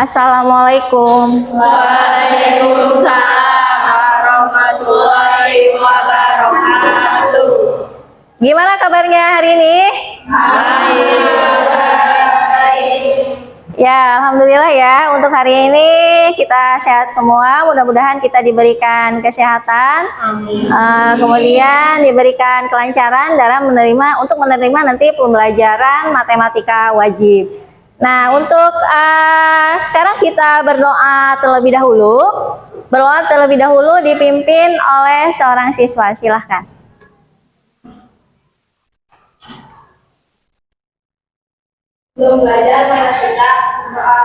Assalamualaikum. Waalaikumsalam warahmatullahi wabarakatuh. Gimana kabarnya hari ini? Ya, alhamdulillah ya. Untuk hari ini kita sehat semua. Mudah-mudahan kita diberikan kesehatan, kemudian diberikan kelancaran dalam menerima nanti pembelajaran matematika wajib. Nah, untuk sekarang kita berdoa terlebih dahulu. Berdoa terlebih dahulu dipimpin oleh seorang siswa. Silahkan. Sebelum belajar matematika, berdoa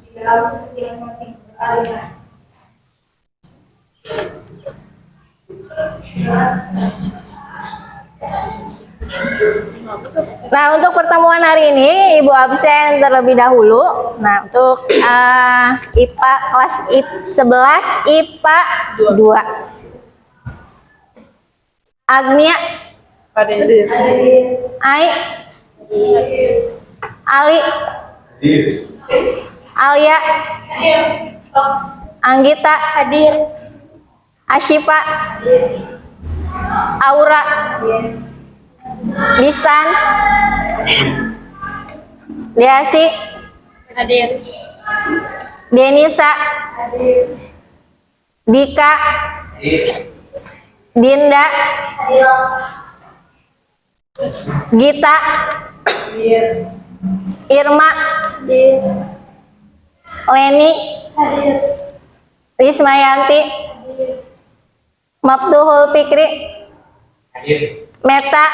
di dalam yang masing berkali. Nah, untuk pertemuan hari ini Ibu absen terlebih dahulu. Nah, untuk IPA kelas 11 IPA 2. Agnia, Ai, Ali, Alia, Anggita, Hadir. Asyifa, Aura, Distan, Deasi, Hadir. Denisa, Hadir. Dika, Dinda, Gita, Hadir. Irma, Hadir. Leni, Hadir. Rismayanti, Mabduhul Fikri, Meta,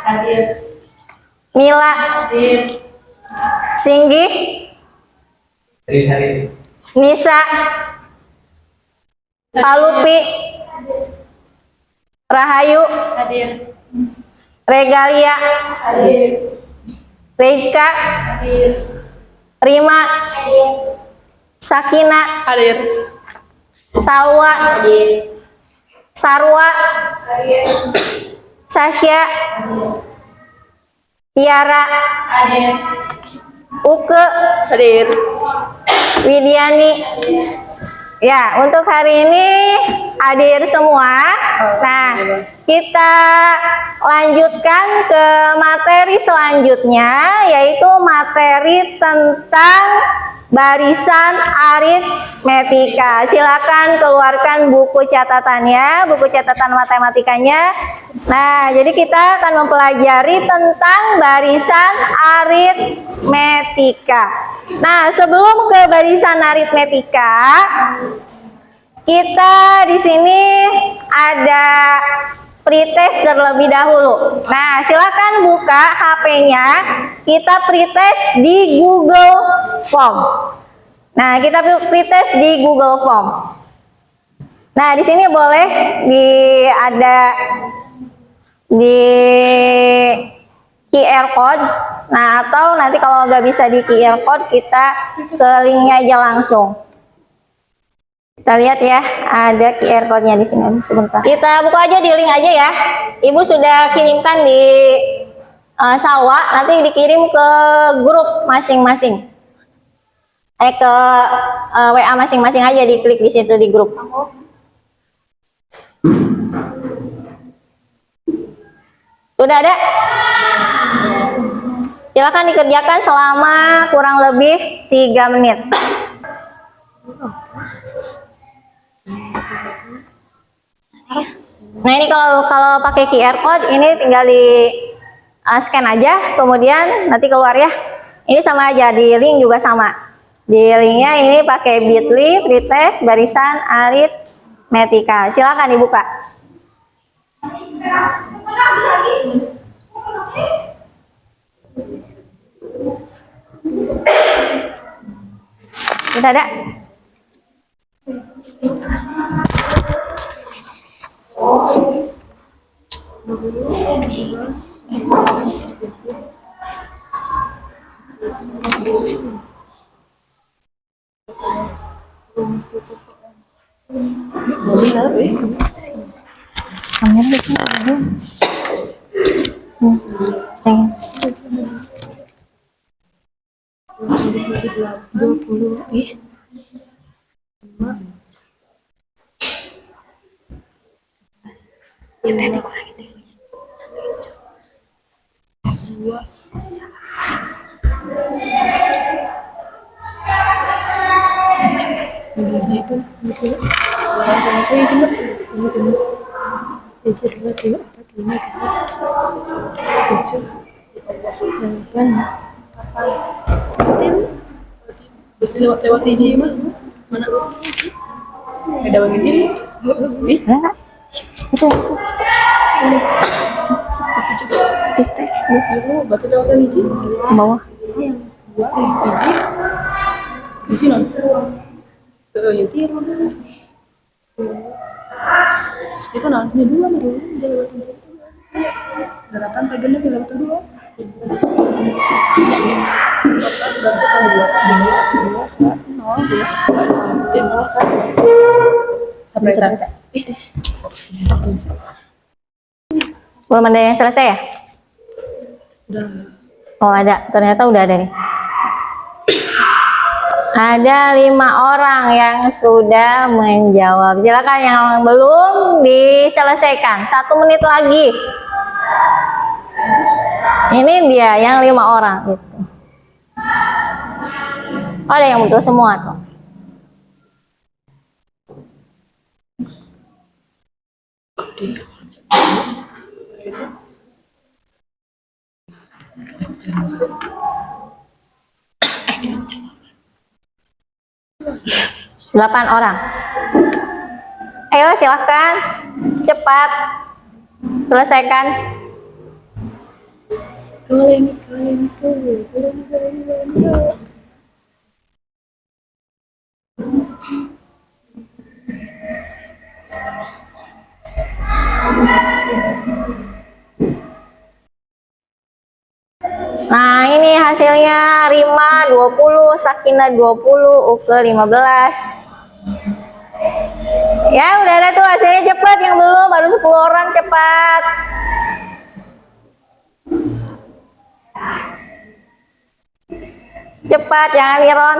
Hadir. Mila, Hadir. Singgi, Nisa, Palupi, Rahayu, Hadir. Regalia, Hadir. Rezka, Hadir. Rima, Hadir. Sakina, Hadir. Salwa, Hadir. Sarwa, Hadir. Sasya, Tiara, Hadir. Uke, Hadir. Widiani. Ya, untuk hari ini hadir semua. Nah, kita lanjutkan ke materi selanjutnya, yaitu materi tentang barisan aritmetika. Silakan keluarkan buku catatannya, buku catatan matematikanya. Nah, jadi kita akan mempelajari tentang barisan aritmetika. Nah, sebelum ke barisan aritmetika, kita di sini ada pretest terlebih dahulu. Nah, silakan buka HP-nya. Kita pretest di Google Form. Nah, kita pretest di Google Form. Nah, di sini boleh ada di QR code. Nah, atau nanti kalau nggak bisa di QR code, kita ke linknya aja langsung. Kita lihat ya, ada QR code-nya di sini. Sebentar. Kita buka aja di link aja ya. Ibu sudah kirimkan di Salwa, nanti dikirim ke grup masing-masing. Ke WA masing-masing aja, diklik di situ di grup. Sudah ada? Silakan dikerjakan selama kurang lebih 3 menit. Nah, ini kalau pakai QR code ini tinggal di scan aja, kemudian nanti keluar ya. Ini sama aja, di link juga sama. Di linknya ini pakai bit.ly pretest barisan aritmetika. Silakan dibuka. Sudah ada? Kamera di sini. 20 ih. 2, 3, 4, 5, 6, 7, 8, 9, 10. Lewat hiji mah mana ada bagi diri ih Enggak. Itu di tes berarti lewat hiji bawah. 2 hiji non yang tiru itu nanti 2 baru dia lewat hiji gerakan tagennya lewat 2 sampai Belum ada yang selesai ya? udah Oh ada, ternyata udah ada nih. Ada 5 orang yang sudah menjawab. Silakan yang belum diselesaikan. 1 menit lagi. Ini dia yang 5 orang itu. Oh, ada yang betul semua tuh. Delapan orang. Ayo silahkan, cepat selesaikan. kalian. 'Nah, ini hasilnya Rima 20, Sakina 20, Uke 15. Ya, udah ada tuh hasilnya, cepat. Yang belum, baru 10 orang, cepat. Cepat, jangan iron.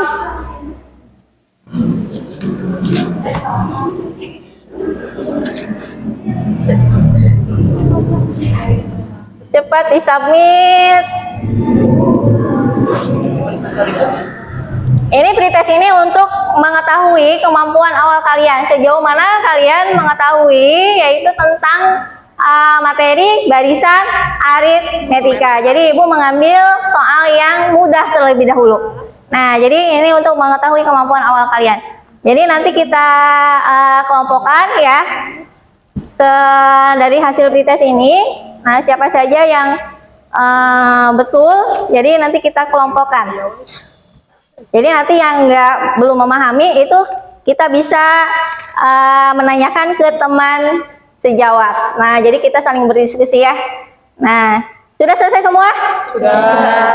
Cepat disubmit. Ini pretest ini untuk mengetahui kemampuan awal kalian, sejauh mana kalian mengetahui yaitu tentang materi barisan aritmetika. Jadi Ibu mengambil soal yang mudah terlebih dahulu. Nah, jadi ini untuk mengetahui kemampuan awal kalian. Jadi nanti kita kelompokkan ya dari hasil pretest ini. Nah, siapa saja yang betul, jadi nanti kita kelompokkan. Jadi nanti yang belum memahami itu kita bisa menanyakan ke teman sejawat. Nah, jadi kita saling berdiskusi ya. Nah, sudah selesai semua? Sudah.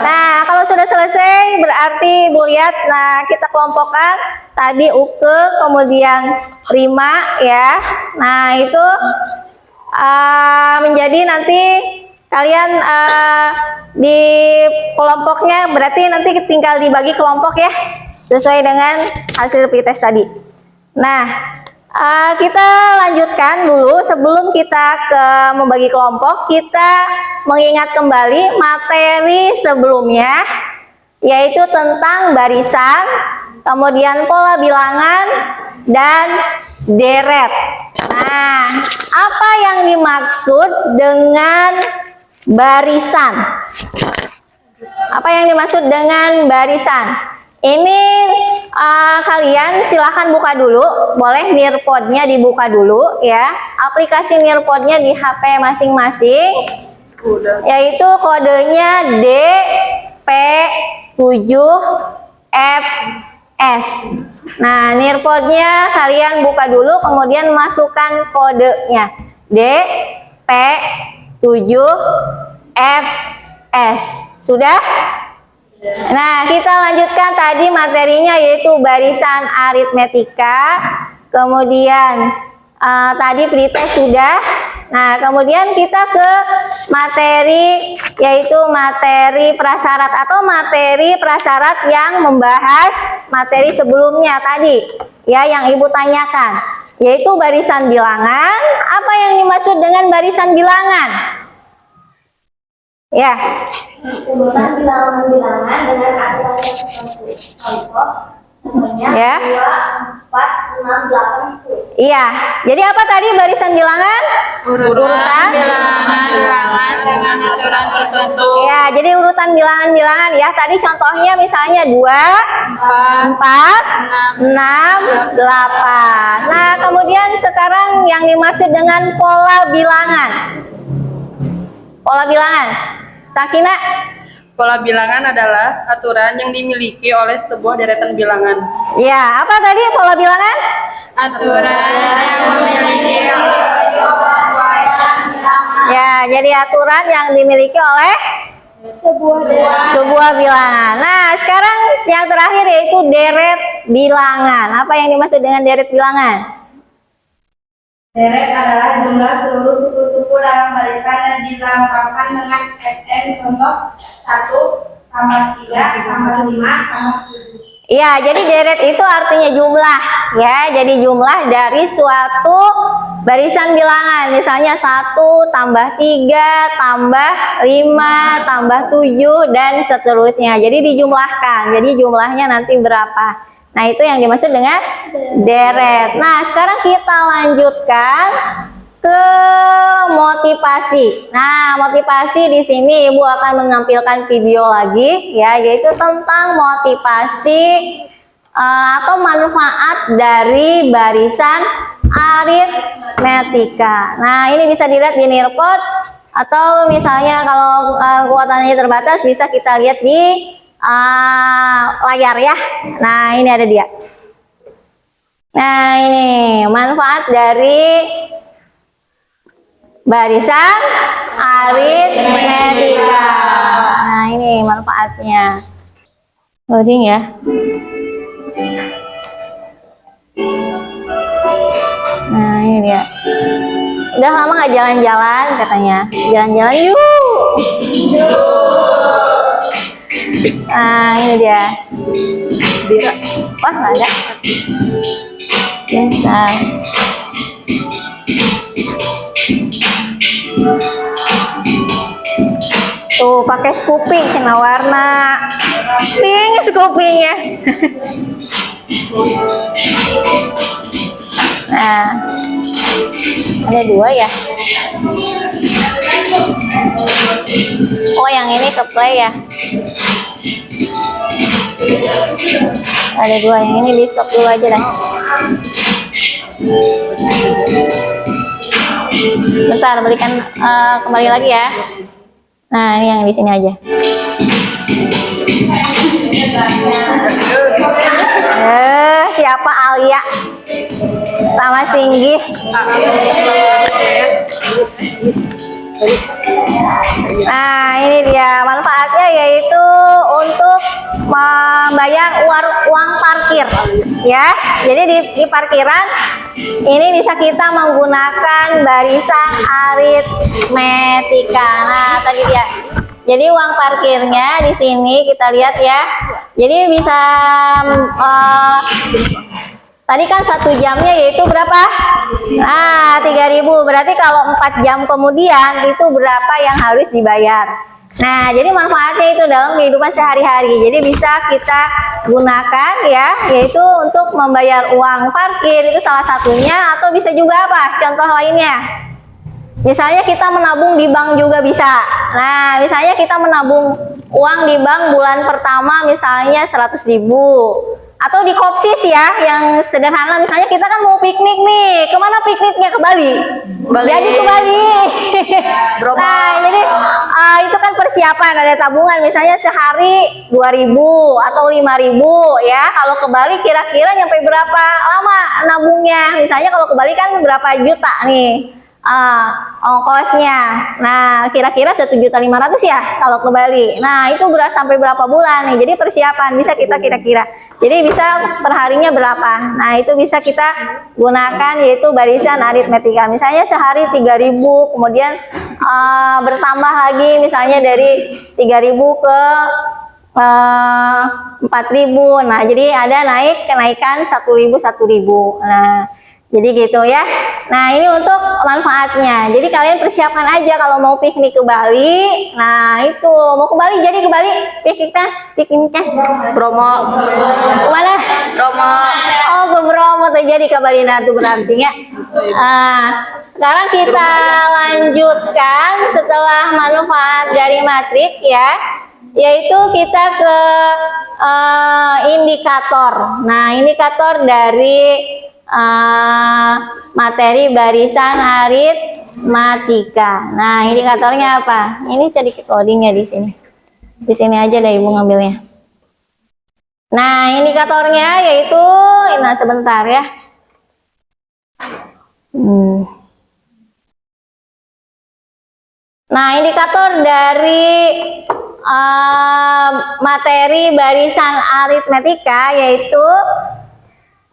Nah, kalau sudah selesai berarti Bu lihat, nah kita kelompokkan tadi Uke, kemudian Rima ya. Nah, itu menjadi nanti kalian di kelompoknya berarti nanti tinggal dibagi kelompok ya sesuai dengan hasil pretest tadi. Nah, kita lanjutkan dulu. Sebelum kita membagi kelompok, kita mengingat kembali materi sebelumnya yaitu tentang barisan, kemudian pola bilangan dan deret. Nah, apa yang dimaksud dengan barisan? Apa yang dimaksud dengan barisan? Ini kalian silahkan buka dulu, boleh Nearpod-nya dibuka dulu ya. Aplikasi Nearpod-nya di HP masing-masing, yaitu kodenya DP7FS. Nah, Nearpod-nya kalian buka dulu, kemudian masukkan kodenya DP7FS. Sudah? Nah, kita lanjutkan tadi materinya yaitu barisan aritmetika. Kemudian tadi pretest sudah. Nah, kemudian kita ke materi, yaitu materi prasyarat atau materi prasyarat yang membahas materi sebelumnya tadi, ya, yang Ibu tanyakan, yaitu barisan bilangan. Apa yang dimaksud dengan barisan bilangan? Ya, Urutan bilangan-bilangan dengan aturan tertentu. Contoh, contohnya Ya. 2, 4, 6, 8, 10. iya. Jadi apa tadi barisan bilangan? Urutan bilangan-bilangan dengan aturan tertentu. Ya, jadi urutan bilangan-bilangan ya. Tadi contohnya misalnya 2, 4, 6, 8. Nah, kemudian sekarang yang dimaksud dengan pola bilangan. Pola bilangan. Sakina? Pola bilangan adalah aturan yang dimiliki oleh sebuah deretan bilangan. Ya, apa tadi pola bilangan? Aturan yang memiliki Ya, jadi aturan yang dimiliki oleh sebuah bilangan. Nah, sekarang yang terakhir yaitu deret bilangan. Apa yang dimaksud dengan deret bilangan? Deret adalah jumlah seluruh suku-suku dalam barisan dan dilengkapkan dengan FN. Contoh 1 tambah 3 tambah 5 tambah 7. Iya, jadi deret itu artinya jumlah, ya. Jadi jumlah dari suatu barisan bilangan. Misalnya 1 tambah 3 tambah 5 tambah 7 dan seterusnya. Jadi dijumlahkan. Jadi jumlahnya nanti berapa? Nah, itu yang dimaksud dengan deret. Nah, sekarang kita lanjutkan ke motivasi. Nah, motivasi di sini Ibu akan menampilkan video lagi, ya, yaitu tentang motivasi atau manfaat dari barisan aritmetika. Nah, ini bisa dilihat di nirpot, atau misalnya kalau kuotanya terbatas bisa kita lihat di layar ya. Nah, ini ada dia. Nah, ini manfaat dari barisan aritmetika. Nah, ini manfaatnya. Loading ya. Nah, ini dia. Udah lama nggak jalan-jalan katanya. Jalan-jalan yuk. Nah, ini dia. Wah, nggak ada. Bentar. Tuh, pakai Scoopy cina warna pink Scoopy-nya. Nah, ada 2 ya. Oh, yang ini ke play ya. Ada 2, yang ini di stop dulu aja dah. Bentar, berikan kembali lagi ya. Nah, ini yang di sini aja. Siapa Alia? Sama Singgih. Nah, ini dia manfaatnya, yaitu untuk membayar uang parkir, ya. Jadi di parkiran ini bisa kita menggunakan barisan aritmetika. Nah, tadi dia. Jadi uang parkirnya di sini kita lihat ya. Jadi bisa tadi kan 1 jamnya yaitu berapa? Nah, 3.000. Berarti kalau 4 jam kemudian itu berapa yang harus dibayar? Nah, jadi manfaatnya itu dalam kehidupan sehari-hari. Jadi bisa kita gunakan ya, yaitu untuk membayar uang parkir itu salah satunya, atau bisa juga apa? Contoh lainnya. Misalnya kita menabung di bank juga bisa. Nah, misalnya kita menabung uang di bank bulan pertama misalnya 100.000. Atau di Kopsis ya, yang sederhana, misalnya kita kan mau piknik nih, kemana pikniknya? Ke Bali. Jadi ke Bali. Nah, jadi itu kan persiapan, ada tabungan, misalnya sehari 2.000 atau 5.000 ya. Kalau ke Bali kira-kira nyampe berapa lama nabungnya? Misalnya kalau ke Bali kan berapa juta nih ongkosnya. Nah, kira-kira 1.500.000 ya kalau ke Bali. Nah, itu sampai berapa bulan nih? Jadi persiapan bisa kita kira-kira. Jadi bisa perharinya berapa? Nah, itu bisa kita gunakan yaitu barisan aritmetika. Misalnya sehari 3.000, kemudian bertambah lagi misalnya dari 3.000 ke 4.000. Nah, jadi ada kenaikan 1.000. Nah, jadi gitu ya. Nah, ini untuk manfaatnya. Jadi kalian persiapkan aja kalau mau piknik ke Bali. Nah, itu mau ke Bali, jadi ke Bali pikniknya Bromo. Kemana? Bromo. Oh, ke Bromo terjadi ke Bali tuh berarti ya. Sekarang kita lanjutkan setelah manfaat dari matrik ya, yaitu kita ke indikator. Nah, indikator dari materi barisan aritmatika. Nah, indikatornya apa? Ini sedikit codingnya di sini. Di sini aja deh Ibu ngambilnya. Nah, indikatornya yaitu, nah sebentar ya. Nah, indikator dari materi barisan aritmetika yaitu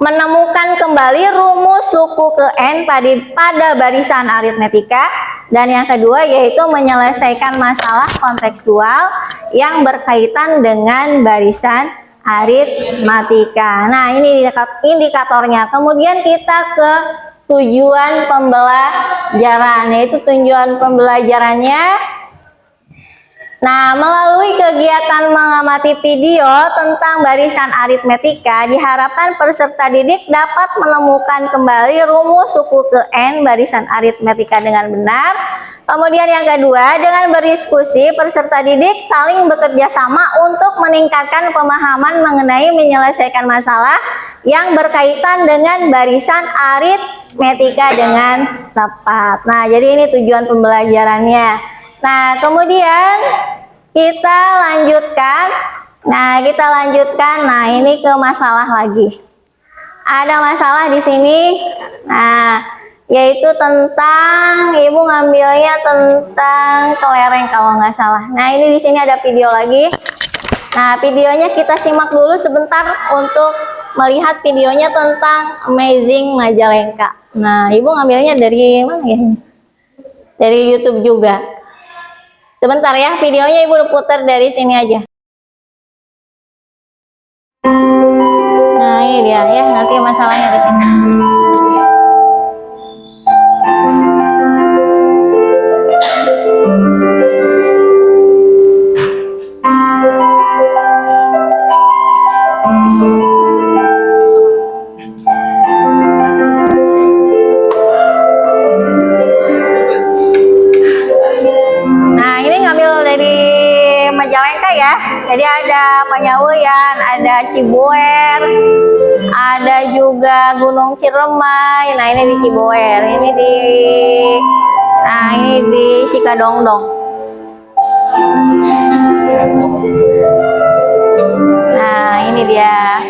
menemukan kembali rumus suku ke N pada barisan aritmetika, dan yang kedua yaitu menyelesaikan masalah kontekstual yang berkaitan dengan barisan aritmatika. Nah, ini indikatornya. Kemudian kita ke tujuan pembelajaran, yaitu tujuan pembelajarannya. Nah, melalui kegiatan mengamati video tentang barisan aritmetika, diharapkan peserta didik dapat menemukan kembali rumus suku ke N barisan aritmetika dengan benar. Kemudian yang kedua, dengan berdiskusi, peserta didik saling bekerja sama untuk meningkatkan pemahaman mengenai menyelesaikan masalah yang berkaitan dengan barisan aritmetika dengan tepat. Nah, jadi ini tujuan pembelajarannya. Nah, kemudian kita lanjutkan. Nah, ini ke masalah lagi. Ada masalah di sini. Nah, yaitu tentang, Ibu ngambilnya tentang kelereng kalau nggak salah. Nah, ini di sini ada video lagi. Nah, videonya kita simak dulu sebentar untuk melihat videonya tentang Amazing Majalengka. Nah, Ibu ngambilnya dari mana ya? Dari YouTube juga. Sebentar ya, videonya Ibu putar dari sini aja. Nah, ini dia ya, nanti masalahnya di sini. Jadi ada Panyaweyan, ada Ciboer, ada juga Gunung Ciremai. Nah, ini di Ciboer, ini di Cikadongdong. Nah, ini dia.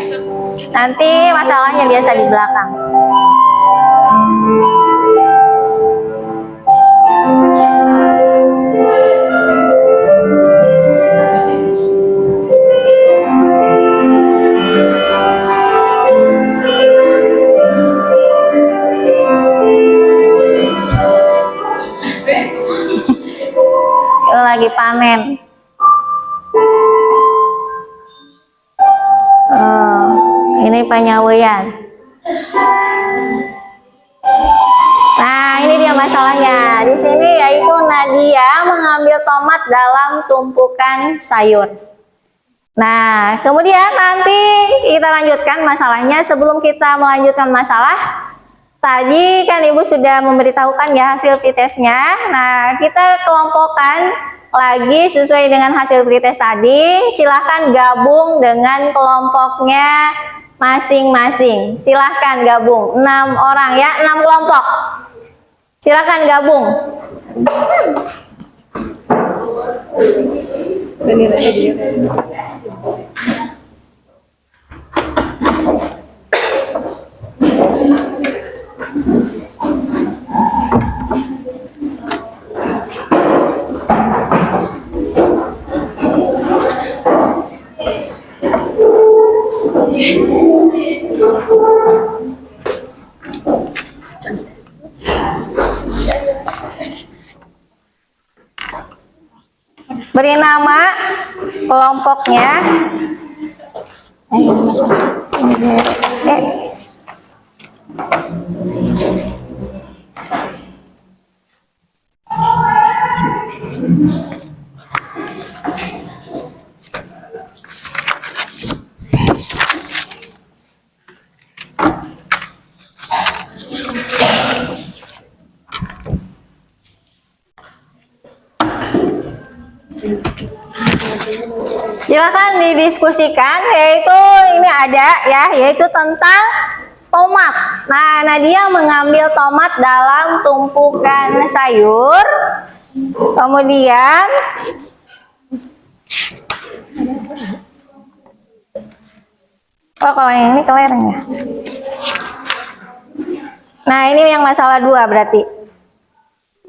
Nanti masalahnya biasa di belakang. Lagi panen. Ini Panyaweyan. Nah, ini dia masalahnya. Di sini yaitu Nadia mengambil tomat dalam tumpukan sayur. Nah, kemudian nanti kita lanjutkan masalahnya. Sebelum kita melanjutkan masalah, tadi kan Ibu sudah memberitahukan ya hasil pretestnya. Nah, kita kelompokkan lagi sesuai dengan hasil pretest tadi. Silahkan gabung dengan kelompoknya masing-masing. Silahkan gabung. 6 orang ya, 6 kelompok. Silahkan gabung. Beri nama kelompoknya. Silakan didiskusikan, yaitu ini ada ya, yaitu tentang tomat. Nah, Nadia mengambil tomat dalam tumpukan sayur. Kemudian kalau yang ini kelereng ya. Nah, ini yang masalah 2 berarti.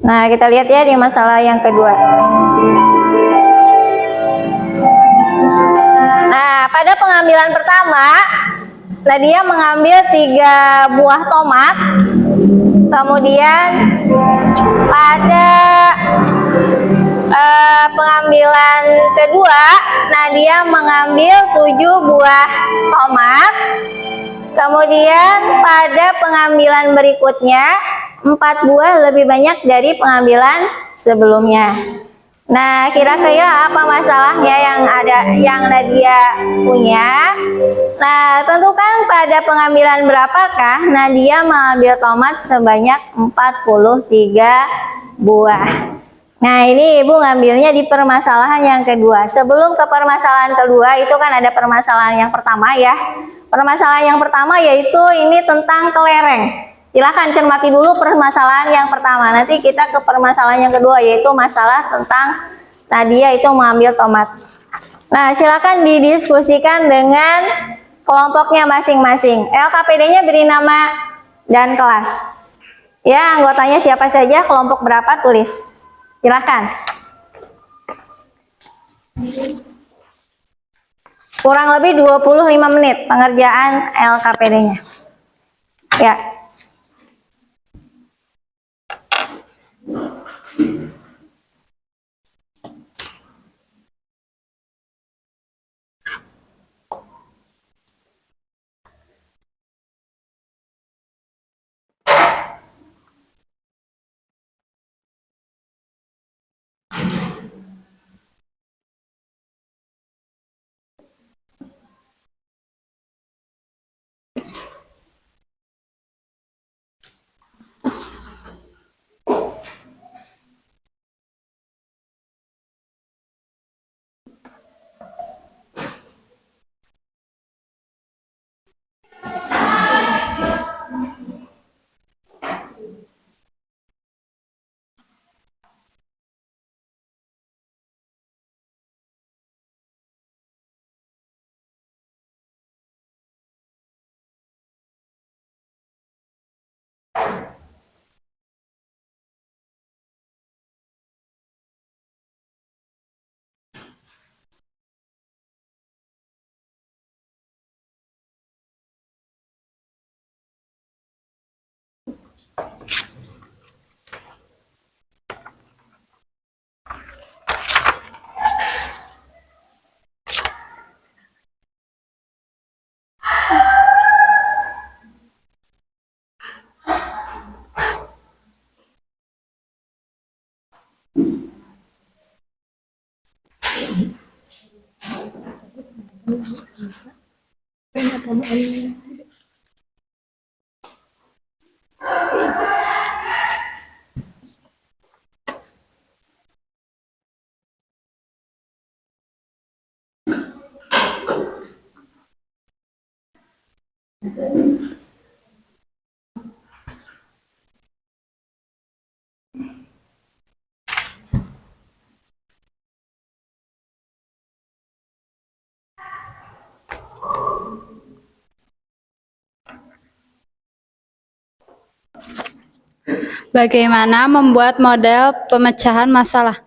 Nah, kita lihat ya di masalah yang kedua. Nah, pada pengambilan pertama, Nadia mengambil 3 buah tomat. Kemudian pada pengambilan kedua, Nadia mengambil 7 buah tomat. Kemudian pada pengambilan berikutnya, 4 buah lebih banyak dari pengambilan sebelumnya. Nah, kira-kira apa masalahnya yang Nadia punya? Nah, tentukan pada pengambilan berapakah Nadia mengambil tomat sebanyak 43 buah. Nah, ini Ibu ngambilnya di permasalahan yang kedua. Sebelum ke permasalahan kedua, itu kan ada permasalahan yang pertama ya. Permasalahan yang pertama yaitu ini tentang kelereng. Silakan cermati dulu permasalahan yang pertama. Nanti kita ke permasalahan yang kedua, yaitu masalah tentang Nadia itu mengambil tomat. Nah, silakan didiskusikan dengan kelompoknya masing-masing. LKPD-nya beri nama dan kelas. Ya, anggotanya siapa saja, kelompok berapa, tulis. Silakan. Kurang lebih 25 menit pengerjaan LKPD-nya. Ya. Bagaimana membuat model pemecahan masalah?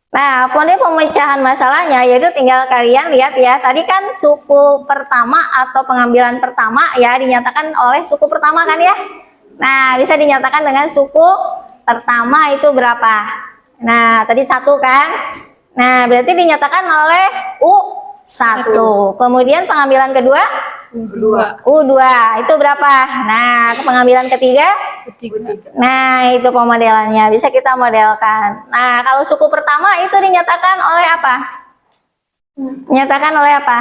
Nah, model pemecahan masalahnya yaitu tinggal kalian lihat ya. Tadi kan suku pertama atau pengambilan pertama ya dinyatakan oleh suku pertama kan ya. Nah, bisa dinyatakan dengan suku pertama itu berapa. Nah, tadi 1 kan. Nah, berarti dinyatakan oleh U1. Kemudian pengambilan kedua U2. Itu berapa? Nah, pengambilan ketiga Nah, itu pemodelannya. Bisa kita modelkan. Nah, kalau suku pertama itu dinyatakan oleh apa? Dinyatakan oleh apa?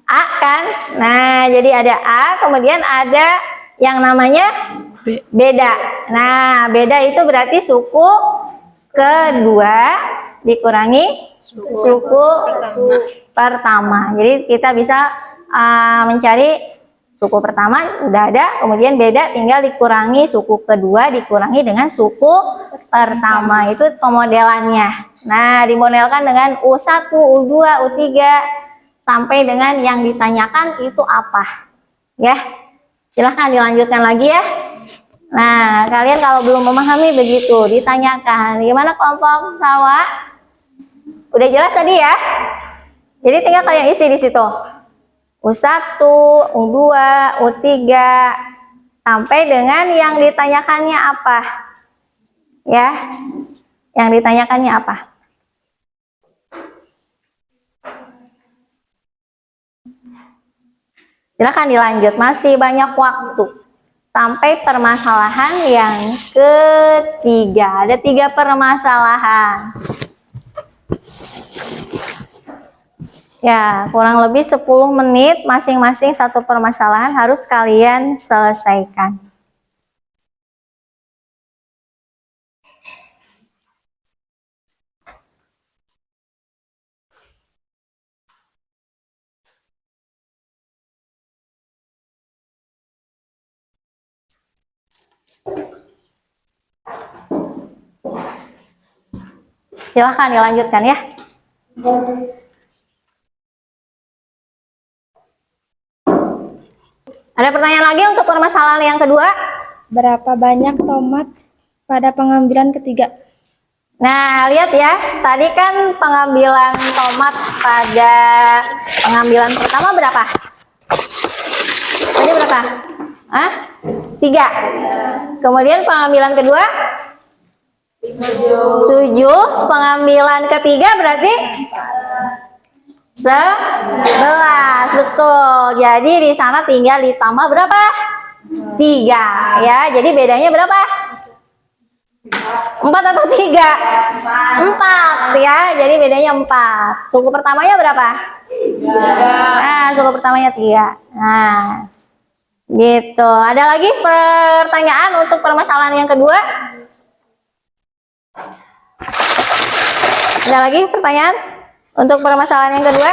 A kan? Nah, jadi ada A, kemudian ada yang namanya beda. Nah, beda itu berarti suku kedua dikurangi suku pertama. Jadi kita bisa mencari suku pertama udah ada, kemudian beda tinggal dikurangi suku kedua dikurangi dengan suku pertama. Itu pemodelannya. Nah, dimodelkan dengan U1, U2, U3 sampai dengan yang ditanyakan itu apa. Ya. Silahkan dilanjutkan lagi ya. Nah, kalian kalau belum memahami begitu, ditanyakan. Gimana kelompok Salwa? Udah jelas tadi ya? Jadi tinggal kalian isi di situ. U1, U2, U3 sampai dengan yang ditanyakannya apa? Ya. Yang ditanyakannya apa? Silakan dilanjut, masih banyak waktu. Sampai permasalahan yang ketiga. Ada 3 permasalahan. Ya, kurang lebih 10 menit masing-masing satu permasalahan harus kalian selesaikan. Silahkan dilanjutkan ya. Ada pertanyaan lagi untuk permasalahan yang kedua? Berapa banyak tomat pada pengambilan ketiga? Nah, lihat ya. Tadi kan pengambilan tomat pada pengambilan pertama berapa? Tadi berapa? 3. Kemudian pengambilan kedua? 7. Pengambilan ketiga berarti 11. Betul. Jadi di sana tinggal ditambah berapa? 3 ya. Jadi bedanya berapa? 4 atau 3? 4 ya. Jadi bedanya 4. Suku pertamanya berapa? 3. Nah, suku pertamanya 3. Nah, gitu. Ada lagi pertanyaan untuk permasalahan yang kedua? Ada lagi pertanyaan untuk permasalahan yang kedua?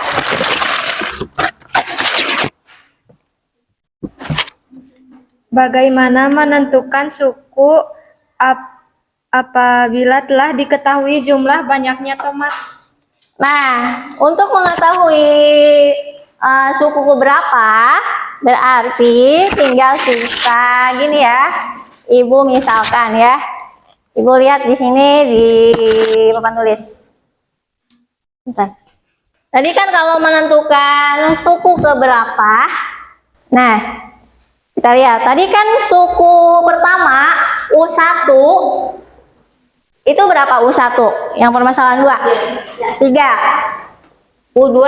Bagaimana menentukan suku apabila telah diketahui jumlah banyaknya tomat? Nah, untuk mengetahui suku berapa, berarti tinggal kita gini ya. Ibu misalkan ya. Ibu lihat di sini di papan tulis. Bentar. Tadi kan kalau menentukan suku keberapa, nah kita lihat. Tadi kan suku pertama U1 itu berapa U1? Yang permasalahan 2? 3. U2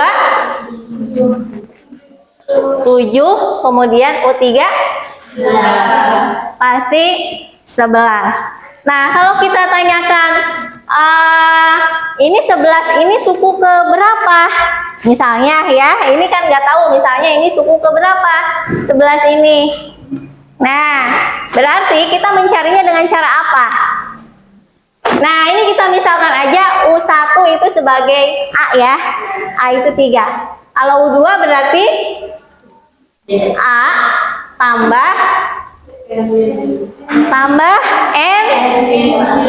7, kemudian U3 pasti 11. Nah, kalau kita tanyakan ini 11 ini suku ke berapa? Misalnya ya, ini kan nggak tahu misalnya ini suku ke berapa? 11 ini. Nah, berarti kita mencarinya dengan cara apa? Nah, ini kita misalkan aja U1 itu sebagai A ya. A itu 3. Kalau U2 berarti A tambah N.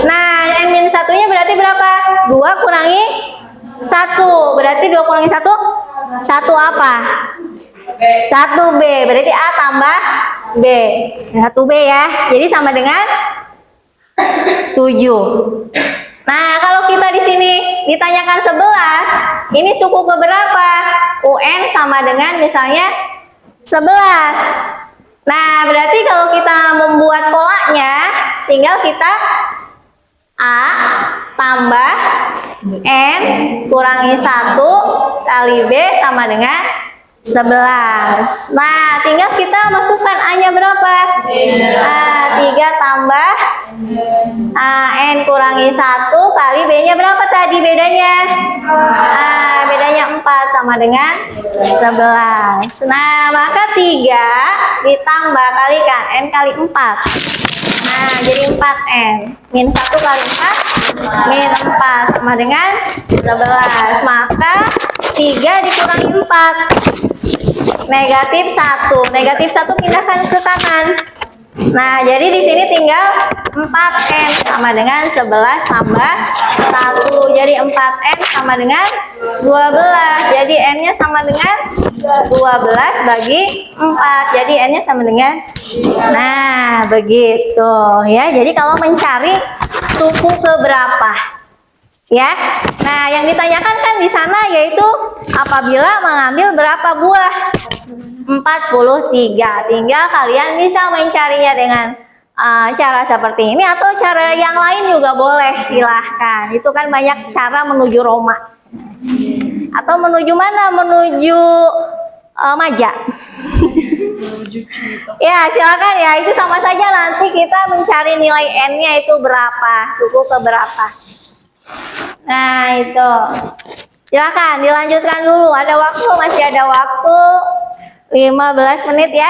Nah, N-1-nya berarti berapa? 2 kurangi 1. Berarti 2 kurangi 1? 1 apa? 1B. Berarti A tambah B. 1B ya. Jadi sama dengan 7. Nah, kalau kita di sini ditanyakan 11, ini suku ke berapa? UN sama dengan misalnya 11. Nah, berarti kalau kita membuat polanya, tinggal kita A tambah N kurangi 1 kali B sama dengan 11. Nah, tinggal kita masukkan A-nya berapa? Nah, 3 tambah N kurangi 1 kali B-nya berapa tadi bedanya? Nah, bedanya 4 sama dengan 11. Nah, maka 3 ditambah kalikan N kali 4. Nah, jadi 4N. Min 1 kali 4, min 4 sama dengan 11. Maka 3 dikurangi 4. Negatif 1. Negatif 1 pindahkan ke kanan. Nah, jadi di sini tinggal 4N sama dengan 11 tambah 1. Jadi 4N sama dengan 12. Jadi N-nya sama dengan 12 bagi 4. Jadi N-nya sama dengan, nah, begitu ya. Jadi kalau mencari suku keberapa, ya. Nah, yang ditanyakan kan di sana yaitu apabila mengambil berapa buah? 43. Tinggal kalian bisa mencarinya dengan cara seperti ini atau cara yang lain juga boleh, silahkan. Itu kan banyak cara menuju Roma. Atau menuju mana? Menuju Maja. Ya, silakan ya. Itu sama saja nanti kita mencari nilai N-nya itu berapa, suku keberapa. Nah, itu. Silakan dilanjutkan dulu. Ada waktu, masih ada waktu 15 menit ya.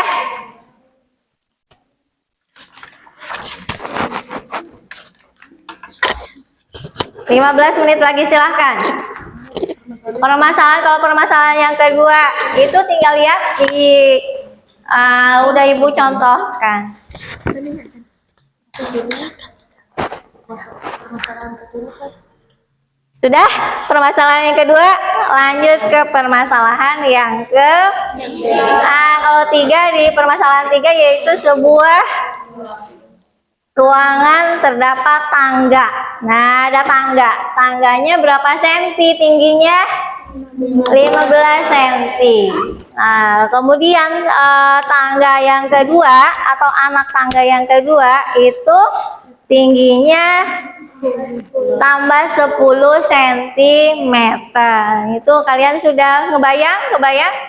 Lima belas menit lagi, silahkan. Permasalahan, kalau permasalahan yang kedua itu tinggal lihat di udah ibu contohkan. Sudah permasalahan yang kedua, lanjut ke permasalahan yang ke kalau 3, di permasalahan 3 yaitu sebuah ruangan terdapat tangga. Nah, ada tangga. Tangganya berapa senti tingginya? 15 senti. Nah, kemudian tangga yang kedua atau anak tangga yang kedua itu tingginya tambah 10 cm. Itu kalian sudah ngebayang?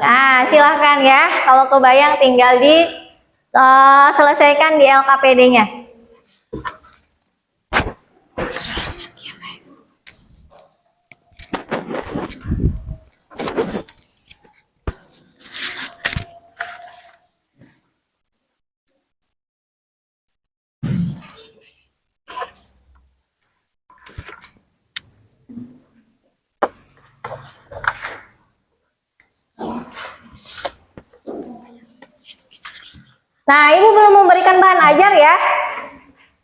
Nah, silahkan ya. Kalau kebayang tinggal di selesaikan di LKPD-nya. Nah, ibu belum memberikan bahan ajar ya.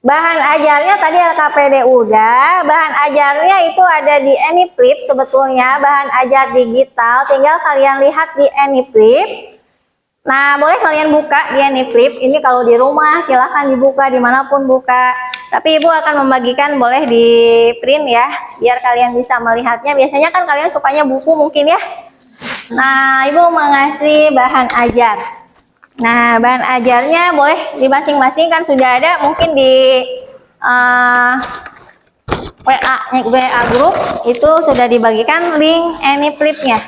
Bahan ajarnya tadi LKPD udah. Bahan ajarnya itu ada di AnyFlip sebetulnya. Bahan ajar digital. Tinggal kalian lihat di AnyFlip. Nah, boleh kalian buka di AnyFlip. Ini kalau di rumah silahkan dibuka dimanapun buka. Tapi ibu akan membagikan, boleh di print ya. Biar kalian bisa melihatnya. Biasanya kan kalian sukanya buku mungkin ya. Nah, ibu mengasih bahan ajar. Nah, bahan ajarnya boleh di masing-masing kan sudah ada, mungkin di WA grup itu sudah dibagikan link AnyFlip-nya.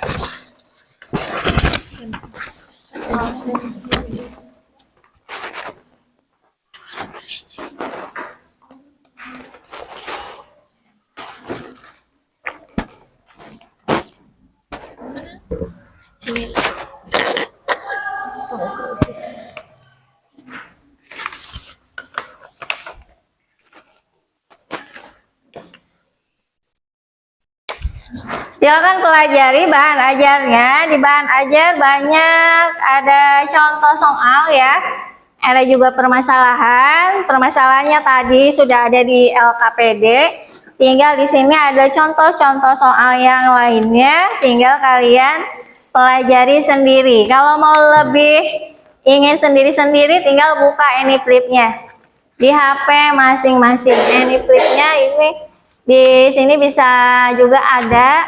Silakan pelajari bahan ajarnya. Di bahan ajar banyak ada contoh soal ya. Ada juga permasalahan. Permasalahannya tadi sudah ada di LKPD. Tinggal di sini ada contoh-contoh soal yang lainnya. Tinggal kalian pelajari sendiri. Kalau mau lebih ingin sendiri-sendiri, tinggal buka AnyFlip-nya di HP masing-masing. AnyFlip-nya ini di sini bisa juga ada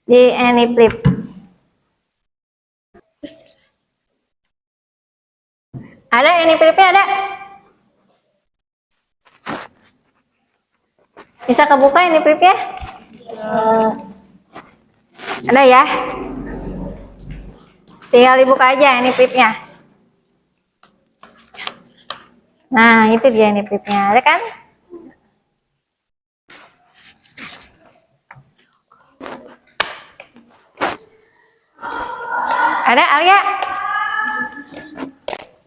di AnyFlip. Ada AnyFlip-nya ada? Bisa kebuka ini flipnya? Ada ya? Tinggal dibuka aja ini flipnya. Nah, itu dia ini flipnya. Ada kan? Ada Alia?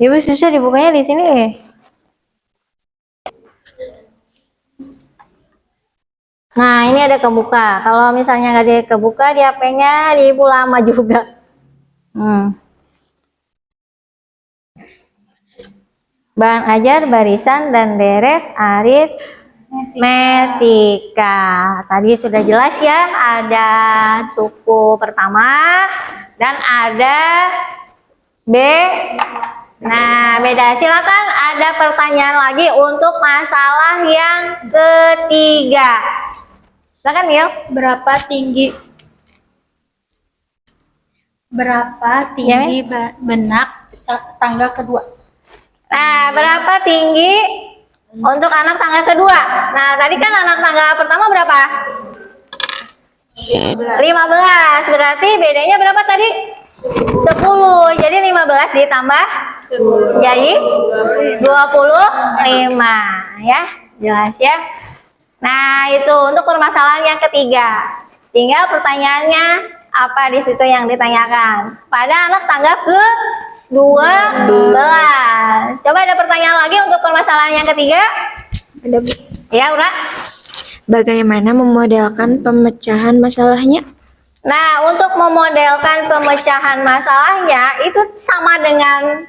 Ibu susah dibukanya di sini. Nah, ini ada kebuka. Kalau misalnya nggak ada kebuka di HP-nya, di ibu lama juga. Bahan ajar, barisan, dan deret aritmetika. Tadi sudah jelas ya, ada suku pertama dan ada B. Nah, beda. Silakan ada pertanyaan lagi untuk masalah yang ketiga. Silakan, Mil. Berapa tinggi benak tangga kedua? Nah, berapa tinggi untuk anak tangga kedua? Nah, tadi kan anak tangga pertama berapa? 15. Berarti bedanya berapa tadi? 10. Jadi 15 ditambah jadi 25 ya. Jelas ya. Nah, itu untuk permasalahan yang ketiga. Tinggal pertanyaannya apa di situ yang ditanyakan. Pada anak tangga ke-12. Coba ada pertanyaan lagi untuk permasalahan yang ketiga? Ada Bu. Ya, Ura. Bagaimana memodelkan pemecahan masalahnya? Nah, untuk memodelkan pemecahan masalahnya itu sama dengan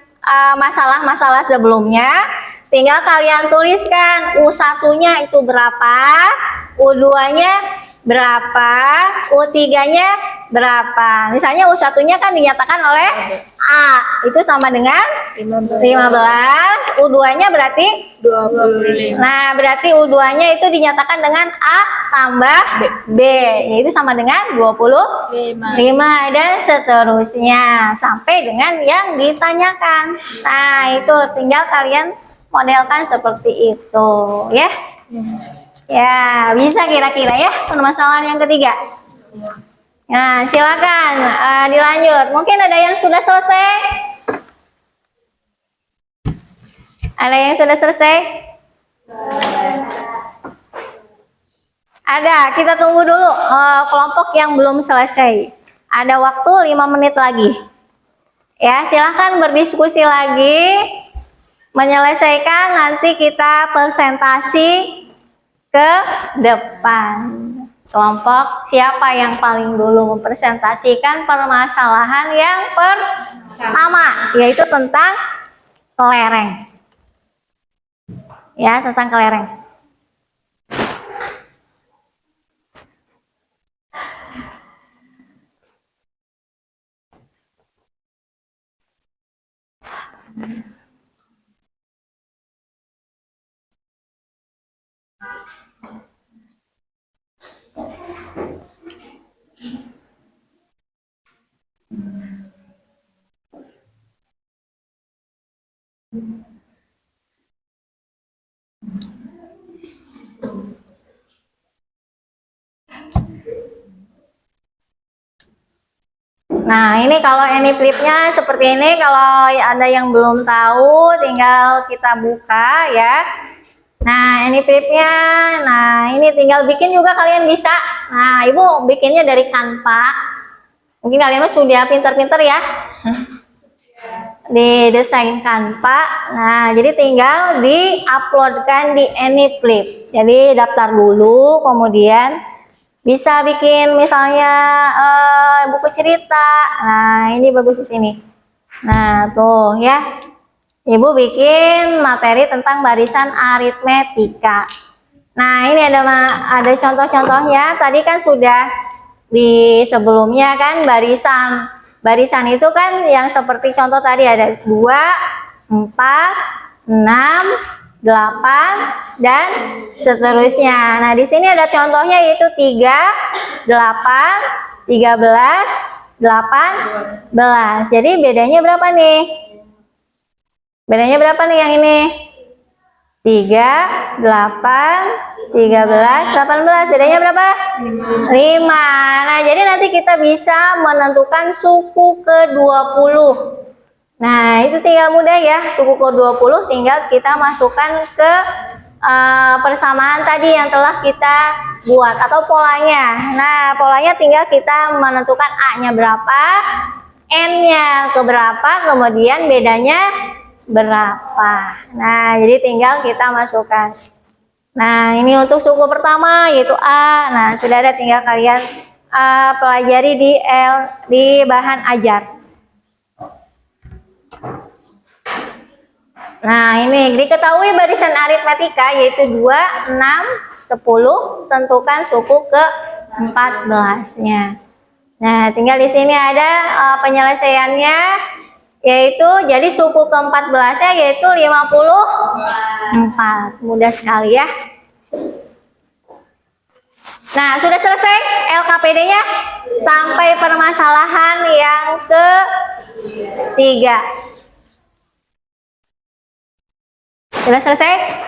masalah-masalah sebelumnya. Tinggal kalian tuliskan U1-nya itu berapa, U2-nya berapa, U3-nya berapa. Misalnya U1-nya kan dinyatakan oleh A, itu sama dengan 15. U2-nya berarti 25. Nah, berarti U2-nya itu dinyatakan dengan A tambah B, yaitu sama dengan 25 dan seterusnya sampai dengan yang ditanyakan. Nah, itu tinggal kalian modelkan seperti itu ya. Ya, bisa kira-kira ya permasalahan yang ketiga. Nah, silakan dilanjut. Mungkin ada yang sudah selesai? Ada yang sudah selesai? Ada, kita tunggu dulu kelompok yang belum selesai. Ada waktu 5 menit lagi. Ya, silahkan berdiskusi lagi. Menyelesaikan nanti kita presentasi ke depan. Kelompok siapa yang paling dulu mempresentasikan permasalahan yang pertama, yaitu tentang kelereng. Ya, tentang kelereng. Nah, ini kalau AnyFlip-nya seperti ini. Kalau ada yang belum tahu, tinggal kita buka ya. Nah, AnyFlip-nya, nah ini tinggal bikin juga kalian bisa. Nah, Ibu bikinnya dari Canva. Mungkin kalian mah sudah pinter-pinter ya. Di desain Canva. Nah, jadi tinggal di-uploadkan di AnyFlip. Jadi daftar dulu, kemudian bisa bikin misalnya buku cerita. Nah, ini bagus di sini. Nah, tuh ya. Ibu bikin materi tentang barisan aritmetika. Nah, ini ada contoh-contohnya. Tadi kan sudah di sebelumnya kan barisan. Barisan itu kan yang seperti contoh tadi ada 2, 4, 6, 8 dan seterusnya. Nah, di sini ada contohnya yaitu 3, 8, 13, 18. Jadi bedanya berapa nih? Bedanya berapa nih yang ini? 3, 8, 13, 18. Bedanya berapa? 5. Nah, jadi nanti kita bisa menentukan suku ke-20. Nah, itu tinggal mudah ya. Suku ke-20 tinggal kita masukkan ke persamaan tadi yang telah kita buat atau polanya. Nah, polanya tinggal kita menentukan A-nya berapa, N-nya ke berapa, kemudian bedanya berapa. Nah, jadi tinggal kita masukkan. Nah, ini untuk suku pertama yaitu A. Nah, sudah ada, tinggal kalian pelajari di bahan ajar. Nah, ini diketahui barisan aritmetika yaitu 2, 6, 10. Tentukan suku ke-14-nya. Nah, tinggal di sini ada penyelesaiannya, yaitu jadi suku ke-14-nya yaitu 54. Mudah sekali ya. Nah, sudah selesai LKPD-nya sampai permasalahan yang ketiga. Sudah selesai?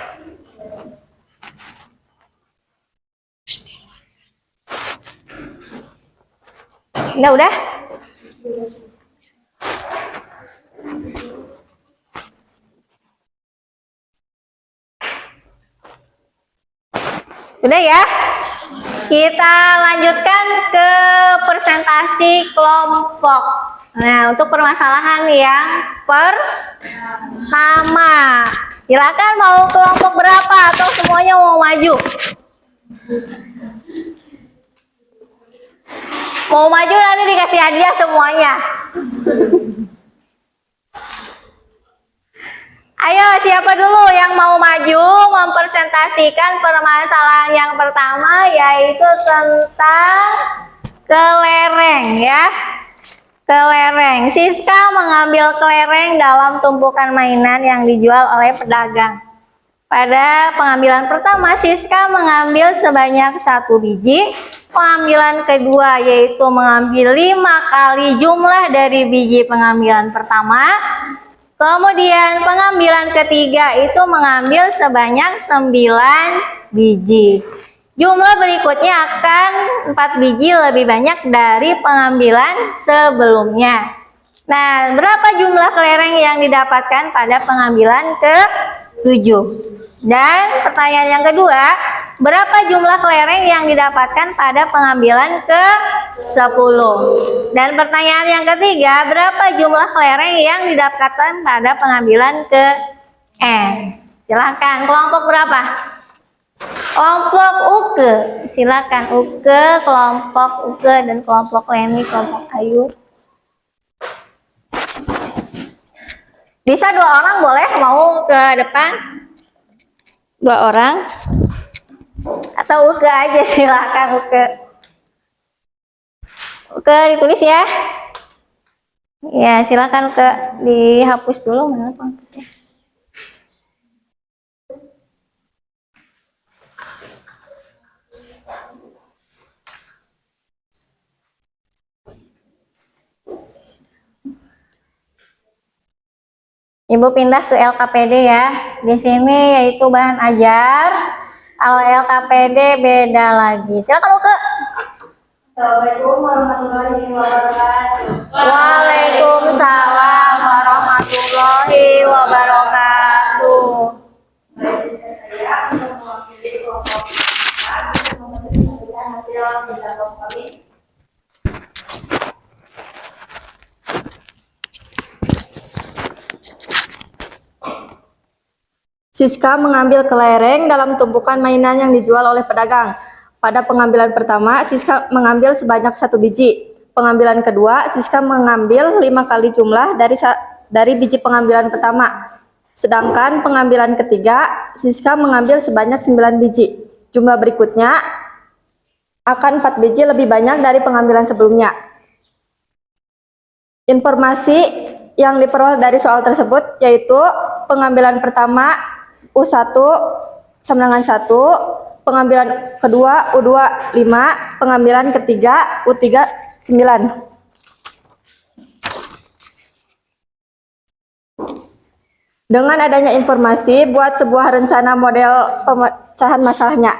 Udah? Udah ya? Kita lanjutkan ke presentasi kelompok. Nah, untuk permasalahan yang pertama, silakan mau kelompok berapa atau semuanya mau maju? Mau maju nanti dikasih hadiah semuanya. Ayo, siapa dulu yang mau maju mempresentasikan permasalahan yang pertama, yaitu tentang kelereng ya. Kelereng. Siska mengambil kelereng dalam tumpukan mainan yang dijual oleh pedagang. Pada pengambilan pertama, Siska mengambil sebanyak 1 biji. Pengambilan kedua yaitu mengambil 5 kali jumlah dari biji pengambilan pertama. Kemudian pengambilan ketiga itu mengambil sebanyak 9 biji. Jumlah berikutnya akan 4 biji lebih banyak dari pengambilan sebelumnya. Nah, berapa jumlah kelereng yang didapatkan pada pengambilan ke-7? Dan pertanyaan yang kedua, berapa jumlah kelereng yang didapatkan pada pengambilan ke-10? Dan pertanyaan yang ketiga, berapa jumlah kelereng yang didapatkan pada pengambilan ke-N? Silakan, kelompok berapa? Kelompok Uke. Silakan Uke, kelompok Uke dan kelompok Leni, kelompok Ayu. Bisa 2 orang boleh, mau ke depan? 2 orang atau Uke aja, silakan Uke. Uke ditulis ya. Ya, silakan Uke, dihapus dulu mana pangkatnya. Ibu pindah ke LKPD ya. Di sini yaitu bahan ajar. Kalau LKPD beda lagi. Silakan Uke. Assalamualaikum warahmatullahi wabarakatuh. Waalaikumsalam warahmatullahi wabarakatuh. Saya untuk mewakili kelompok untuk mempresentasikan hasil kerja kelompok kami. Siska mengambil kelereng dalam tumpukan mainan yang dijual oleh pedagang. Pada pengambilan pertama, Siska mengambil sebanyak 1 biji. Pengambilan kedua, Siska mengambil 5 kali jumlah dari biji pengambilan pertama. Sedangkan pengambilan ketiga, Siska mengambil sebanyak 9 biji. Jumlah berikutnya akan 4 biji lebih banyak dari pengambilan sebelumnya. Informasi yang diperoleh dari soal tersebut yaitu pengambilan pertama U1 sama dengan 1, pengambilan kedua U2 5, pengambilan ketiga U3 9. Dengan adanya informasi, buat sebuah rencana model pemecahan masalahnya.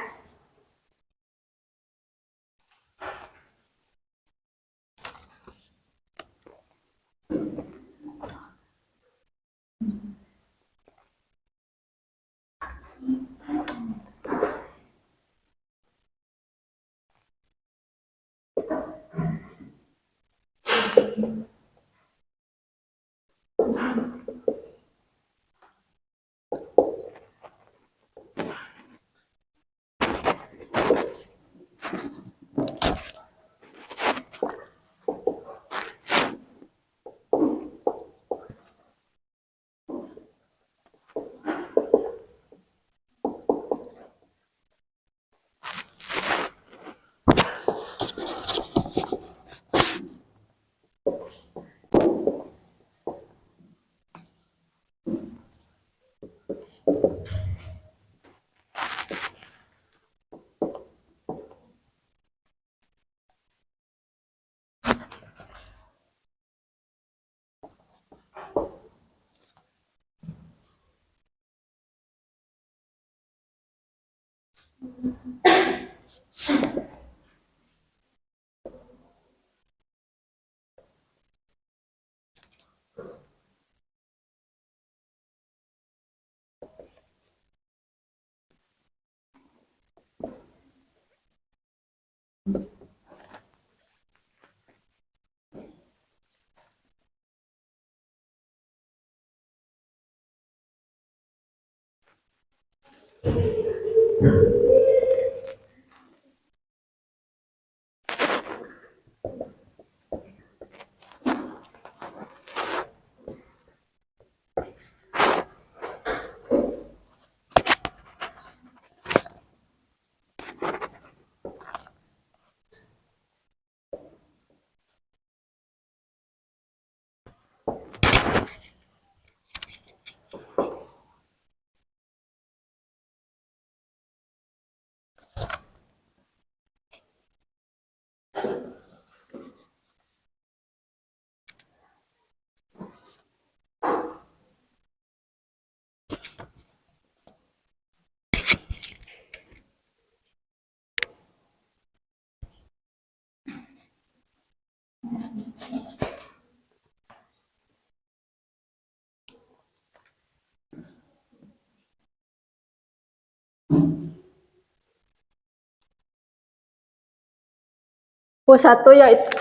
U1 yaitu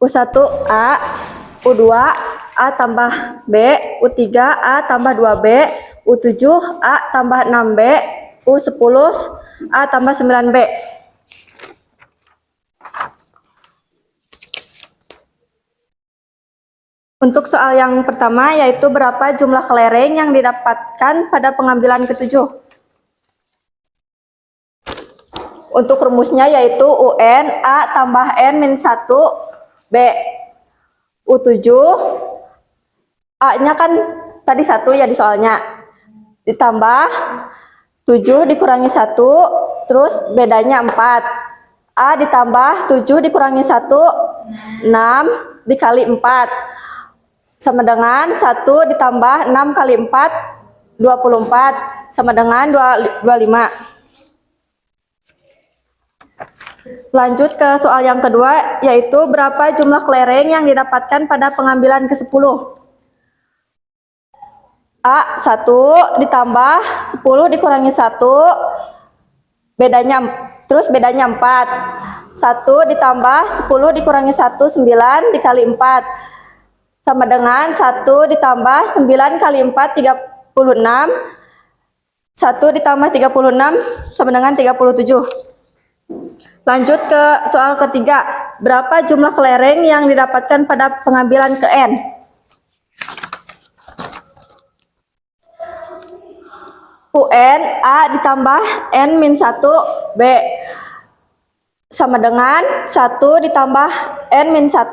U1 A, U2 A tambah B, U3 A tambah 2B, U7 A tambah 6B, U10 A tambah 9B. Untuk soal yang pertama yaitu berapa jumlah kelereng yang didapatkan pada pengambilan ketujuh. Untuk rumusnya yaitu UN A tambah N min 1 B. U7 A-nya kan tadi 1 ya di soalnya. Ditambah 7 dikurangi 1, terus bedanya 4. A ditambah 7 dikurangi 1, 6 dikali 4. Sama dengan 1 ditambah 6 kali 4, 24. Sama dengan 25. Lanjut ke soal yang kedua, yaitu berapa jumlah kelereng yang didapatkan pada pengambilan ke-10. A, 1 ditambah 10 dikurangi 1, bedanya 4. 1 ditambah 10 dikurangi 1, 9 dikali 4. Sama dengan 1 ditambah 9 kali 4, 36. 1 ditambah 36 sama dengan 37. Lanjut ke soal ketiga. Berapa jumlah kelereng yang didapatkan pada pengambilan ke N? UN A ditambah N min 1 B. Sama dengan 1 ditambah N min 1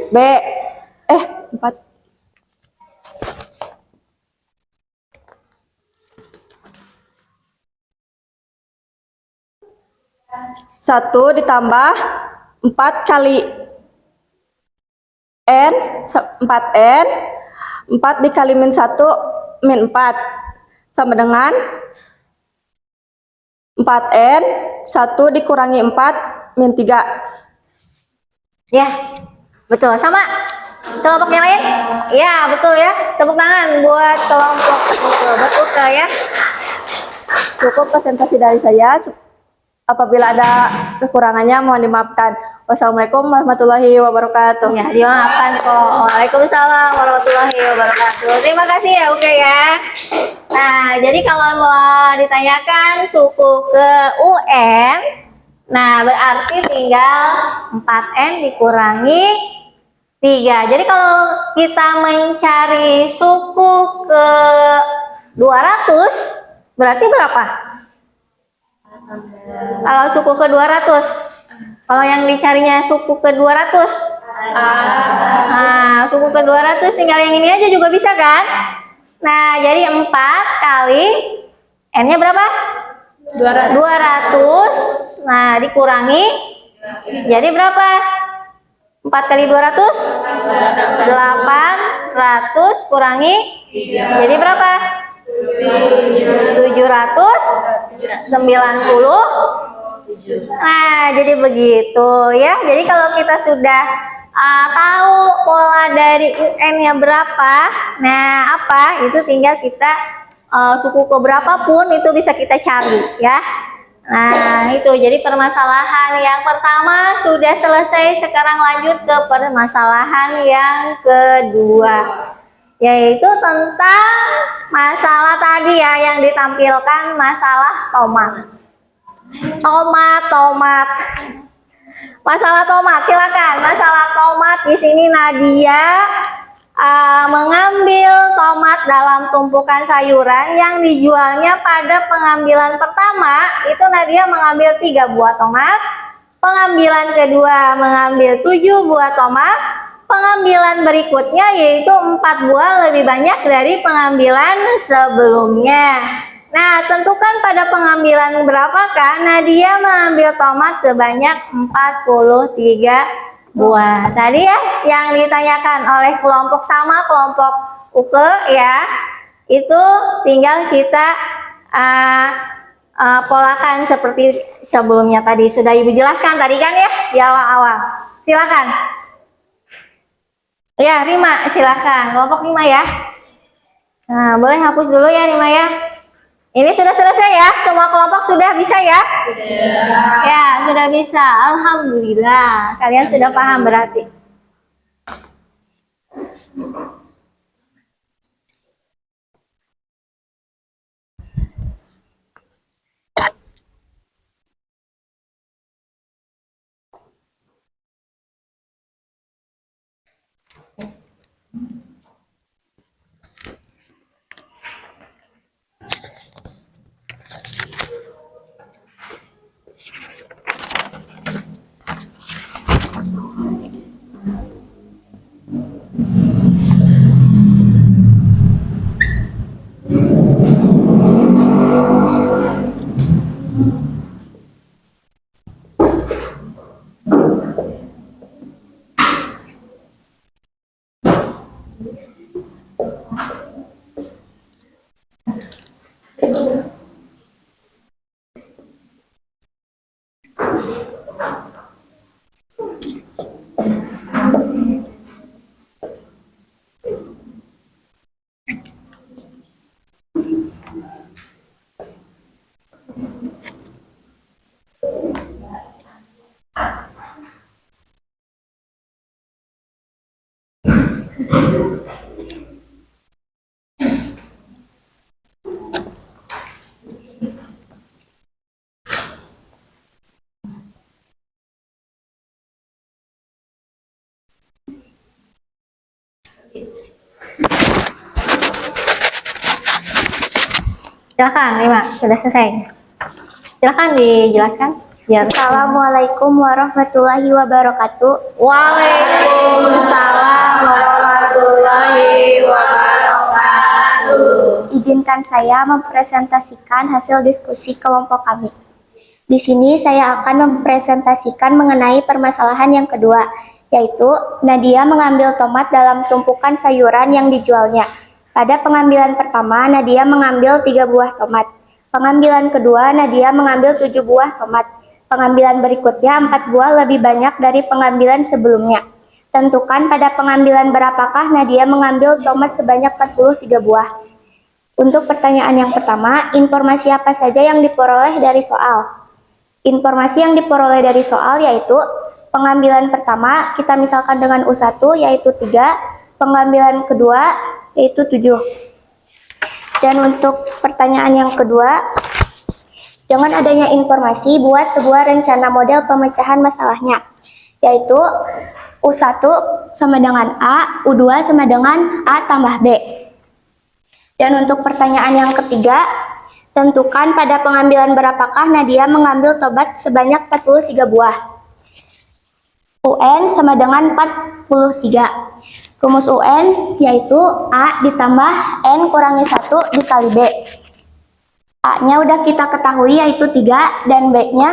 B. 4. 1 ditambah 4 kali N, 4N, 4 dikali min 1 min 4 sama dengan 4N, 1 dikurangi 4 min 3. Ya, betul. Sama kelompok yang lain? Ya, betul ya. Tepuk tangan buat kelompok betul. Betul ya. Cukup presentasi dari saya. Apabila ada kekurangannya mohon dimaafkan. Wassalamualaikum warahmatullahi wabarakatuh. Ya, dimaafkan kok. Waalaikumsalam warahmatullahi wabarakatuh. Terima kasih ya, oke ya. Nah, jadi kalau mau ditanyakan suku ke UN, nah berarti tinggal 4N dikurangi 3. Jadi kalau kita mencari suku ke 200, berarti berapa? Kalau suku ke 200, kalau yang dicarinya suku ke 200, nah, suku ke 200 tinggal yang ini aja juga bisa kan? Nah, jadi 4 kali N-nya berapa? 200. Nah, dikurangi jadi berapa? 4 kali 200? 800 kurangi jadi berapa? 790. Nah, jadi begitu ya. Jadi kalau kita sudah tahu pola dari UN-nya berapa, nah apa itu tinggal kita suku ke berapapun itu bisa kita cari ya. Nah, itu jadi permasalahan yang pertama sudah selesai. Sekarang lanjut ke permasalahan yang kedua, yaitu tentang masalah tadi ya yang ditampilkan, masalah tomat. Tomat. Masalah tomat, silakan. Masalah tomat di sini Nadia mengambil tomat dalam tumpukan sayuran yang dijualnya pada pengambilan pertama itu Nadia mengambil 3 buah tomat, pengambilan kedua mengambil 7 buah tomat, pengambilan berikutnya yaitu 4 buah lebih banyak dari pengambilan sebelumnya. Nah, tentukan pada pengambilan berapakah Nadia mengambil tomat sebanyak 43 buah. Tadi ya yang ditanyakan oleh kelompok sama kelompok UKE ya, itu tinggal kita polakan seperti sebelumnya tadi. Sudah Ibu jelaskan tadi kan ya di awal-awal. Silakan. Ya, Rima, silakan. Kelompok 5 ya. Nah, boleh hapus dulu ya Rima ya. Ini sudah selesai ya? Semua kelompok sudah bisa ya? Sudah. Ya, sudah bisa. Alhamdulillah. Kalian sudah paham berarti. Silakan, Rima, sudah selesai. Silakan dijelaskan. Ya. Assalamualaikum warahmatullahi wabarakatuh. Waalaikumsalam warahmatullahi wabarakatuh. Izinkan saya mempresentasikan hasil diskusi kelompok kami. Di sini saya akan mempresentasikan mengenai permasalahan yang kedua, yaitu Nadia mengambil tomat dalam tumpukan sayuran yang dijualnya. Pada pengambilan pertama, Nadia mengambil 3 buah tomat. Pengambilan kedua, Nadia mengambil 7 buah tomat. Pengambilan berikutnya 4 buah lebih banyak dari pengambilan sebelumnya. Tentukan pada pengambilan berapakah Nadia mengambil tomat sebanyak 43 buah. Untuk pertanyaan yang pertama, informasi apa saja yang diperoleh dari soal? Informasi yang diperoleh dari soal yaitu pengambilan pertama kita misalkan dengan U1 yaitu 3, pengambilan kedua yaitu 7. Dan untuk pertanyaan yang kedua, dengan adanya informasi buat sebuah rencana model pemecahan masalahnya, yaitu U1 sama dengan A, U2 sama dengan A tambah B. Dan untuk pertanyaan yang ketiga, tentukan pada pengambilan berapakah Nadia mengambil tomat sebanyak 43 buah. UN sama dengan 43. Rumus UN yaitu A ditambah N kurangi 1 dikali B. A-nya udah kita ketahui yaitu 3 dan B-nya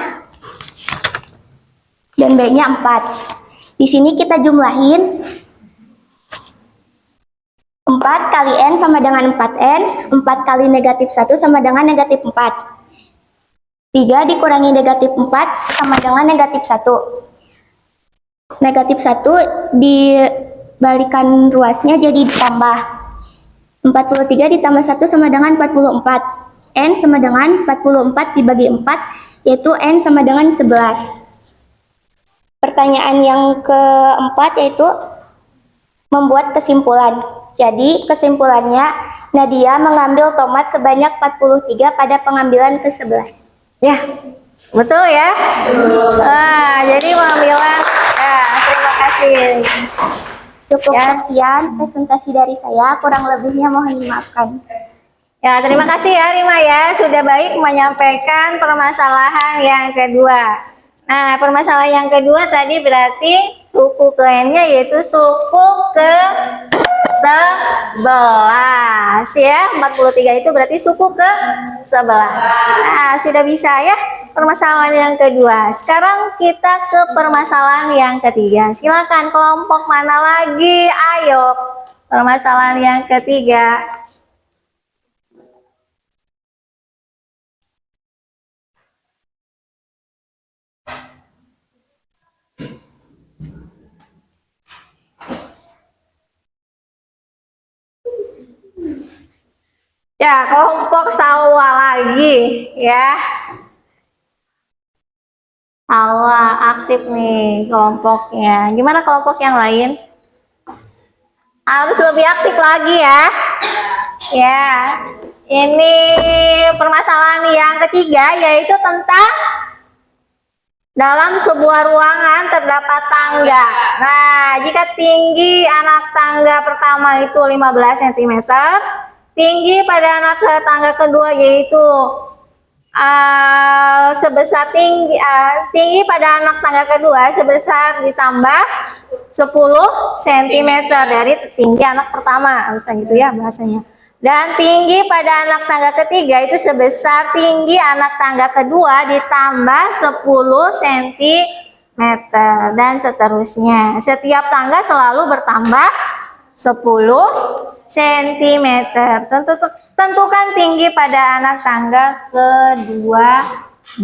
4. Di sini kita jumlahin 4 kali N sama dengan 4N, 4 kali negatif 1 sama dengan negatif 4. 3 dikurangi negatif 4 sama dengan negatif 1. Negatif 1 dibalikan ruasnya jadi ditambah. 43 ditambah 1 sama dengan 44. N sama dengan 44 dibagi 4, yaitu N sama dengan 11. Pertanyaan yang keempat yaitu membuat kesimpulan. Jadi kesimpulannya, Nadia mengambil tomat sebanyak 43 pada pengambilan ke-11. Ya, betul ya? Nah, jadi pengambilan, ya, terima kasih. Cukup sekian presentasi dari saya, kurang lebihnya mohon dimaafkan. Ya, terima kasih ya Rima ya, sudah baik menyampaikan permasalahan yang kedua. Nah, permasalahan yang kedua tadi berarti suku ke N-nya yaitu suku ke 11 ya. 43 itu berarti suku ke 11. Nah, sudah bisa ya permasalahan yang kedua. Sekarang kita ke permasalahan yang ketiga. Silakan kelompok mana lagi? Ayo. Permasalahan yang ketiga. Ya, kelompok sawah lagi ya. Sawah aktif nih kelompoknya. Gimana kelompok yang lain? Harus lebih aktif lagi ya. Ya, ini permasalahan yang ketiga yaitu tentang dalam sebuah ruangan terdapat tangga. Nah, jika tinggi anak tangga pertama itu 15 cm, tinggi pada anak tangga kedua yaitu sebesar tinggi pada anak tangga kedua sebesar ditambah 10 cm dari tinggi anak pertama, harusnya gitu ya bahasanya. Dan tinggi pada anak tangga ketiga itu sebesar tinggi anak tangga kedua ditambah 10 cm dan seterusnya. Setiap tangga selalu bertambah 10 cm. Tentukan tinggi pada anak tangga ke-12.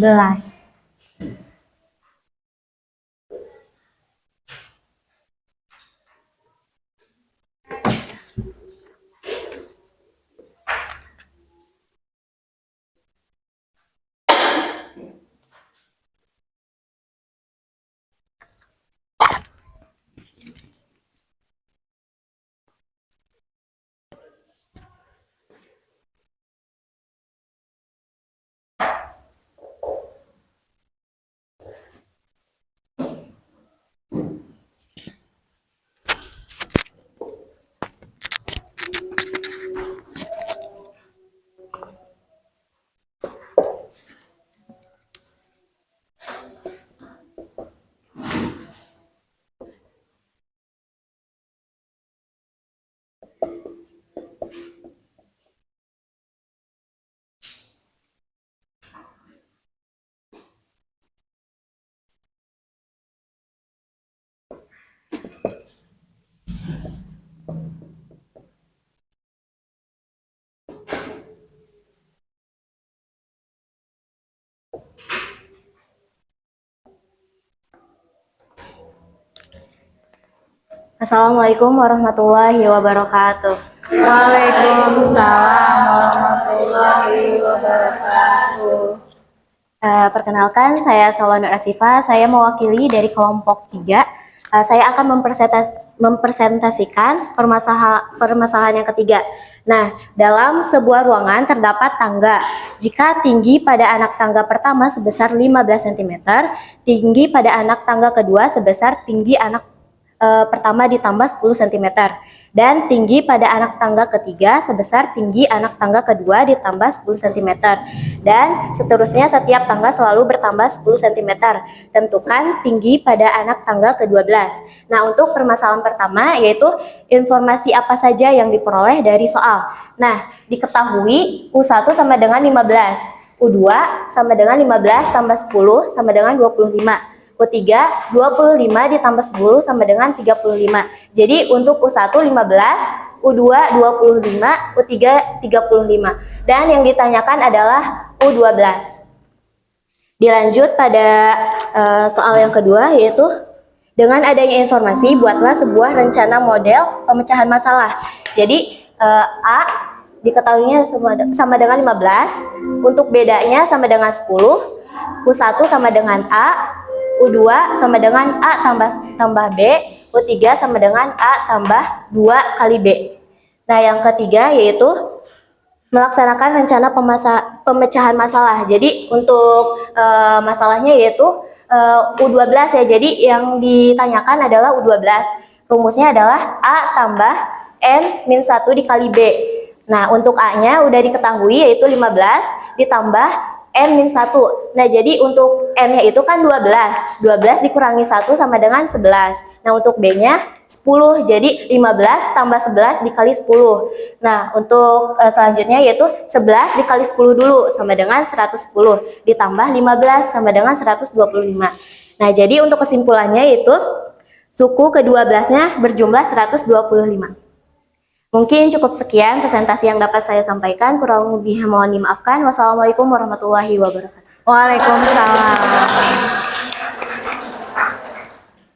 Assalamualaikum warahmatullahi wabarakatuh. Waalaikumsalam warahmatullahi wabarakatuh. Perkenalkan, saya Salwa Nur Asifa. Saya mewakili dari kelompok 3. Saya akan mempresentasikan permasalahan yang ketiga. Nah, dalam sebuah ruangan terdapat tangga. Jika tinggi pada anak tangga pertama sebesar 15 cm, tinggi pada anak tangga kedua sebesar tinggi anak pertama ditambah 10 cm, dan tinggi pada anak tangga ketiga sebesar tinggi anak tangga kedua ditambah 10 cm, dan seterusnya setiap tangga selalu bertambah 10 cm. Tentukan tinggi pada anak tangga ke-12. Nah, untuk permasalahan pertama yaitu informasi apa saja yang diperoleh dari soal. Nah, diketahui U1 sama dengan 15, U2 sama dengan 15 tambah 10 sama dengan 25. U3, 25 ditambah 10 sama dengan 35. Jadi untuk U1 15, U2 25, U3 35. Dan yang ditanyakan adalah U12. Dilanjut pada soal yang kedua, yaitu dengan adanya informasi, buatlah sebuah rencana model pemecahan masalah. Jadi A diketahuinya sama dengan 15, untuk bedanya sama dengan 10, U1 sama dengan A, U2 sama dengan A tambah B, U3 sama dengan A tambah 2 kali B. Nah, yang ketiga yaitu melaksanakan rencana pemecahan masalah. Jadi untuk masalahnya yaitu U12 ya. Jadi yang ditanyakan adalah U12. Rumusnya adalah A tambah N-1 dikali B. Nah, untuk A-nya udah diketahui yaitu 15 ditambah N-1. Nah, jadi untuk N-nya itu kan 12. 12 dikurangi 1 sama dengan 11. Nah, untuk B-nya 10. Jadi 15 tambah 11 dikali 10. Nah, untuk selanjutnya yaitu 11 dikali 10 dulu sama dengan 110. Ditambah 15 sama dengan 125. Nah, jadi untuk kesimpulannya yaitu suku ke-12-nya berjumlah 125. Mungkin cukup sekian presentasi yang dapat saya sampaikan. Kurang lebih mohon dimaafkan. Wassalamualaikum warahmatullahi wabarakatuh. Waalaikumsalam.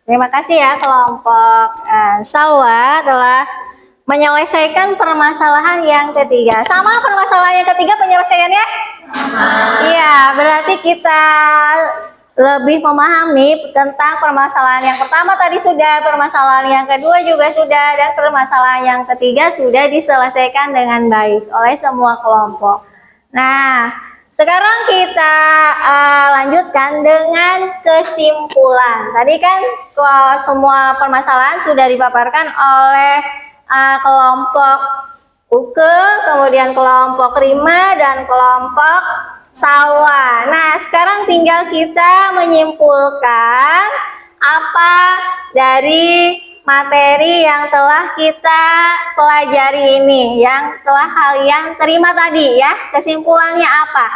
Terima kasih ya kelompok Salwa telah menyelesaikan permasalahan yang ketiga. Sama permasalahan yang ketiga penyelesaiannya? Iya, berarti kita lebih memahami tentang permasalahan yang pertama tadi sudah, permasalahan yang kedua juga sudah, dan permasalahan yang ketiga sudah diselesaikan dengan baik oleh semua kelompok. Nah, sekarang kita lanjutkan dengan kesimpulan. Tadi kan semua permasalahan sudah dipaparkan oleh kelompok Uke, kemudian kelompok Rima, dan kelompok Salwa. Nah, sekarang tinggal kita menyimpulkan apa dari materi yang telah kita pelajari ini, yang telah kalian terima tadi ya. Kesimpulannya apa?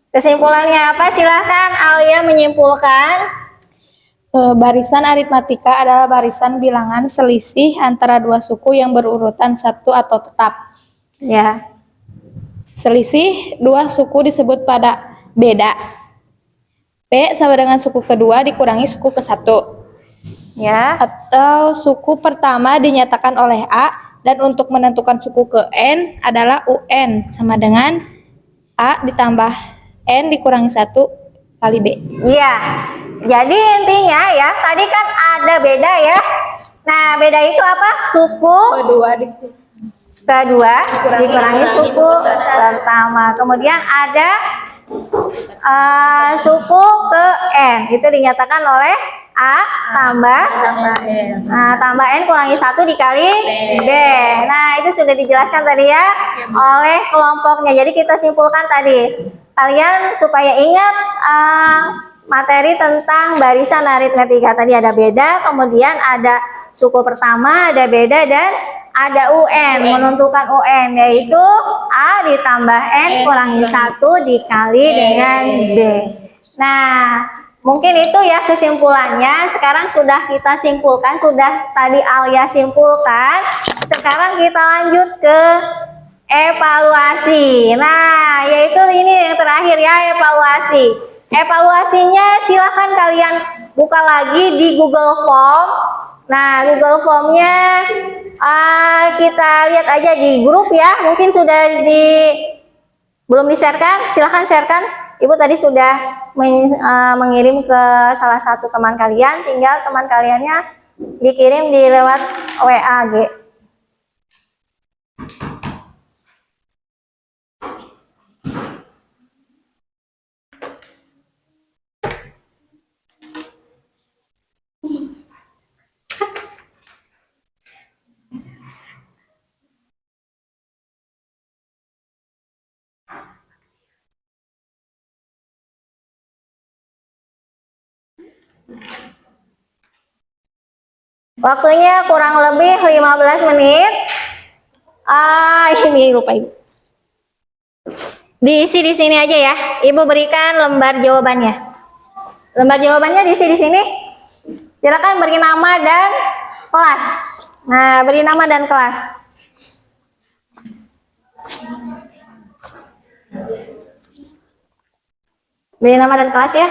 Kesimpulannya apa? Silahkan Alia menyimpulkan. Barisan aritmatika adalah barisan bilangan selisih antara dua suku yang berurutan satu atau tetap. Ya. Selisih dua suku disebut pada beda. P sama dengan suku kedua dikurangi suku ke-1. Ya. Atau suku pertama dinyatakan oleh A, dan untuk menentukan suku ke N adalah UN sama dengan A ditambah N dikurangi 1 kali B. Iya. Jadi intinya ya, tadi kan ada beda ya. Nah, beda itu apa? Suku kedua dikurangi suku pertama. Kemudian ada suku ke N, itu dinyatakan oleh A tambah N kurangi 1 dikali B. Nah, itu sudah dijelaskan tadi ya oleh kelompoknya. Jadi kita simpulkan tadi, kalian supaya ingat materi tentang barisan aritmatika. Tadi ada beda, kemudian ada suku pertama, ada beda, dan ada UN, menentukan UN, yaitu A ditambah N kurangi 1 dikali dengan B. Nah, mungkin itu ya kesimpulannya. Sekarang sudah kita simpulkan, sudah tadi Alia simpulkan. Sekarang kita lanjut ke evaluasi. Nah, yaitu ini yang terakhir ya, evaluasi. Evaluasinya silahkan kalian buka lagi di Google Form. Nah, Google Formnya kita lihat aja di grup ya. Mungkin sudah belum di-sharekan, silahkan sharekan. Ibu tadi sudah mengirim ke salah satu teman kalian, tinggal teman kaliannya dikirim di lewat WA. Waktunya kurang lebih 15 menit. Ini lupa Ibu. Diisi di sini aja ya. Ibu berikan lembar jawabannya. Lembar jawabannya diisi di sini. Silakan beri nama dan kelas. Nah, beri nama dan kelas. Beri nama dan kelas ya.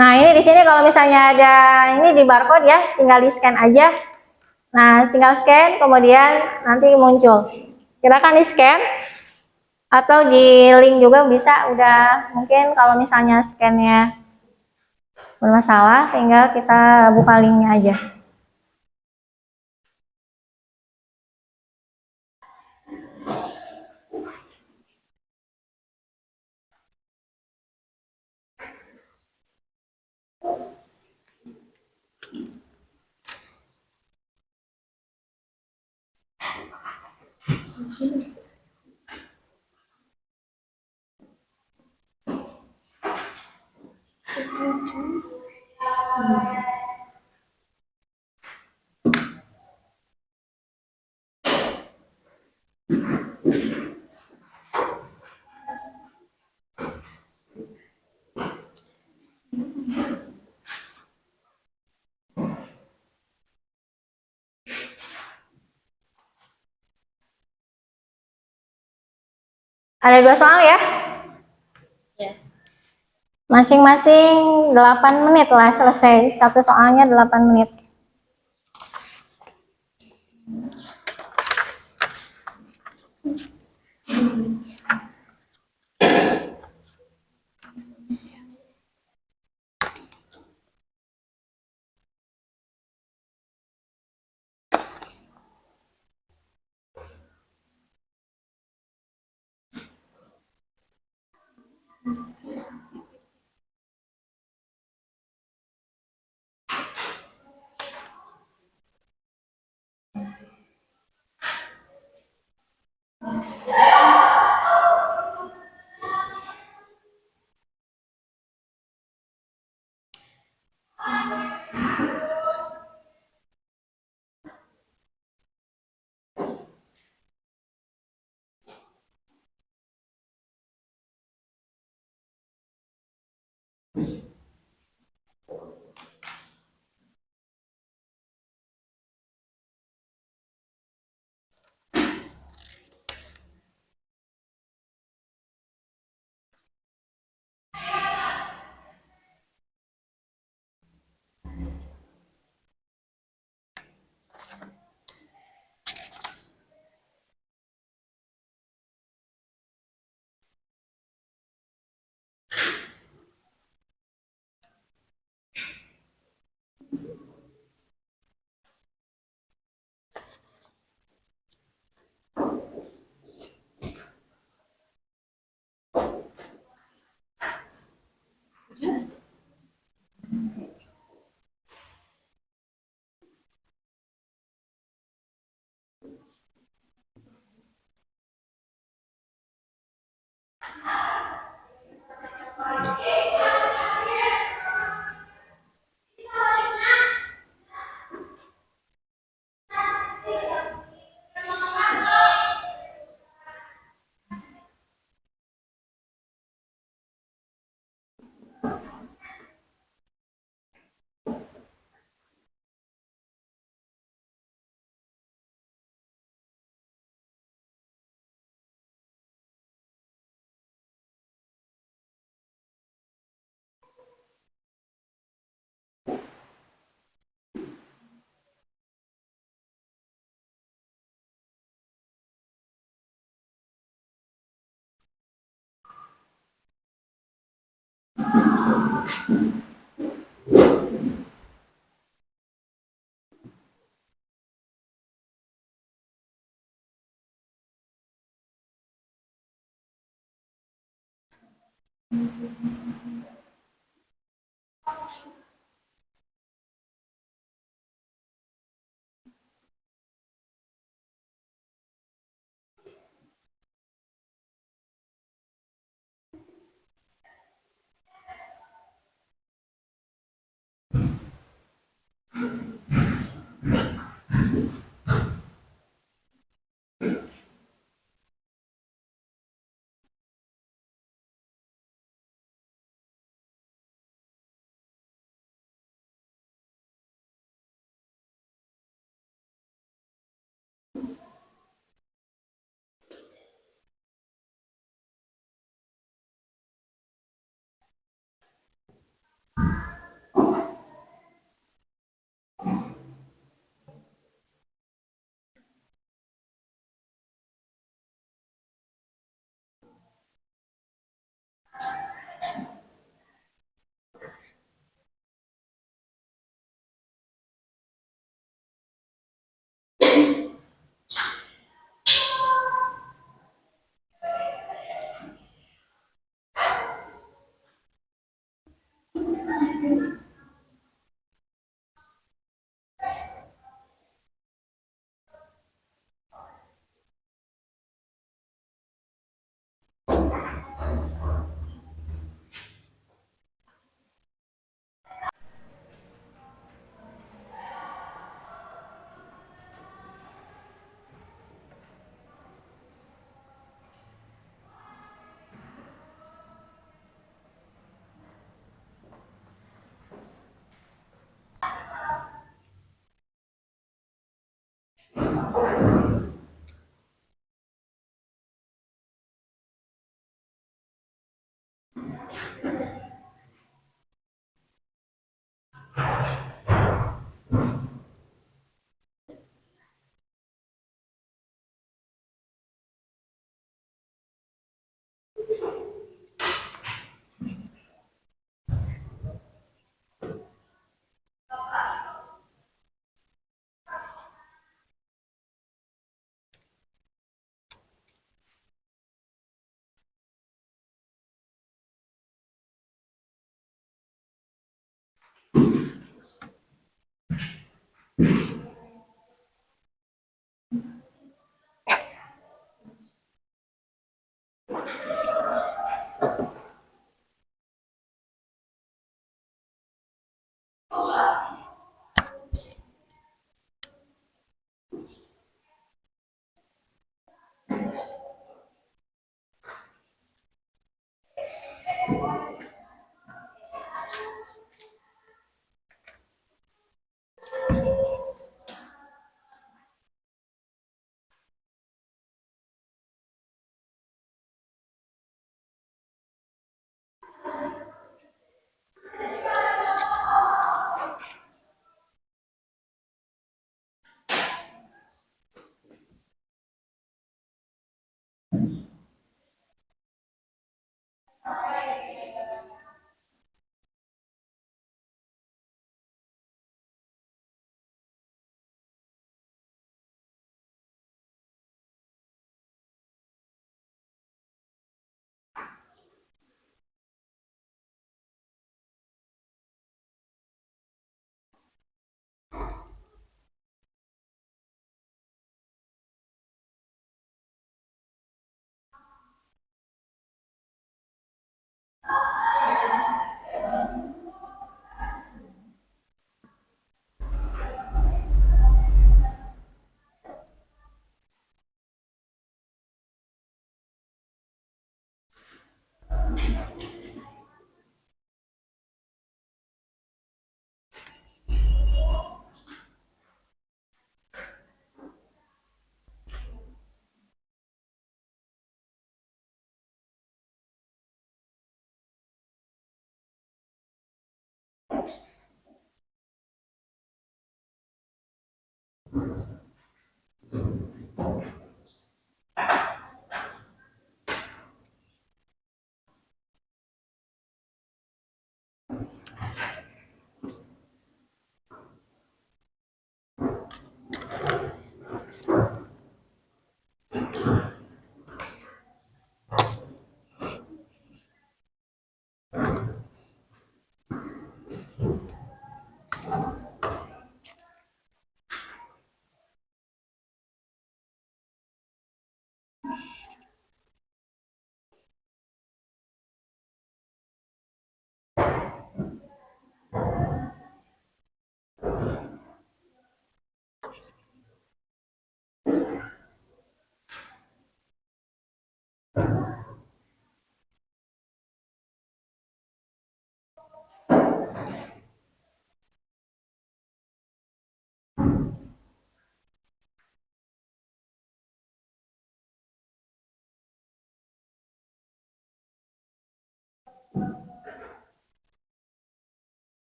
Nah, ini di sini kalau misalnya ada ini di barcode ya, tinggal di-scan aja. Nah, tinggal scan, kemudian nanti muncul. Silakan di-scan atau di link juga bisa. Udah mungkin kalau misalnya scan-nya bermasalah, tinggal kita buka linknya aja. Ada 2 soal ya? Masing-masing 8 menit lah selesai. Satu soalnya 8 menit.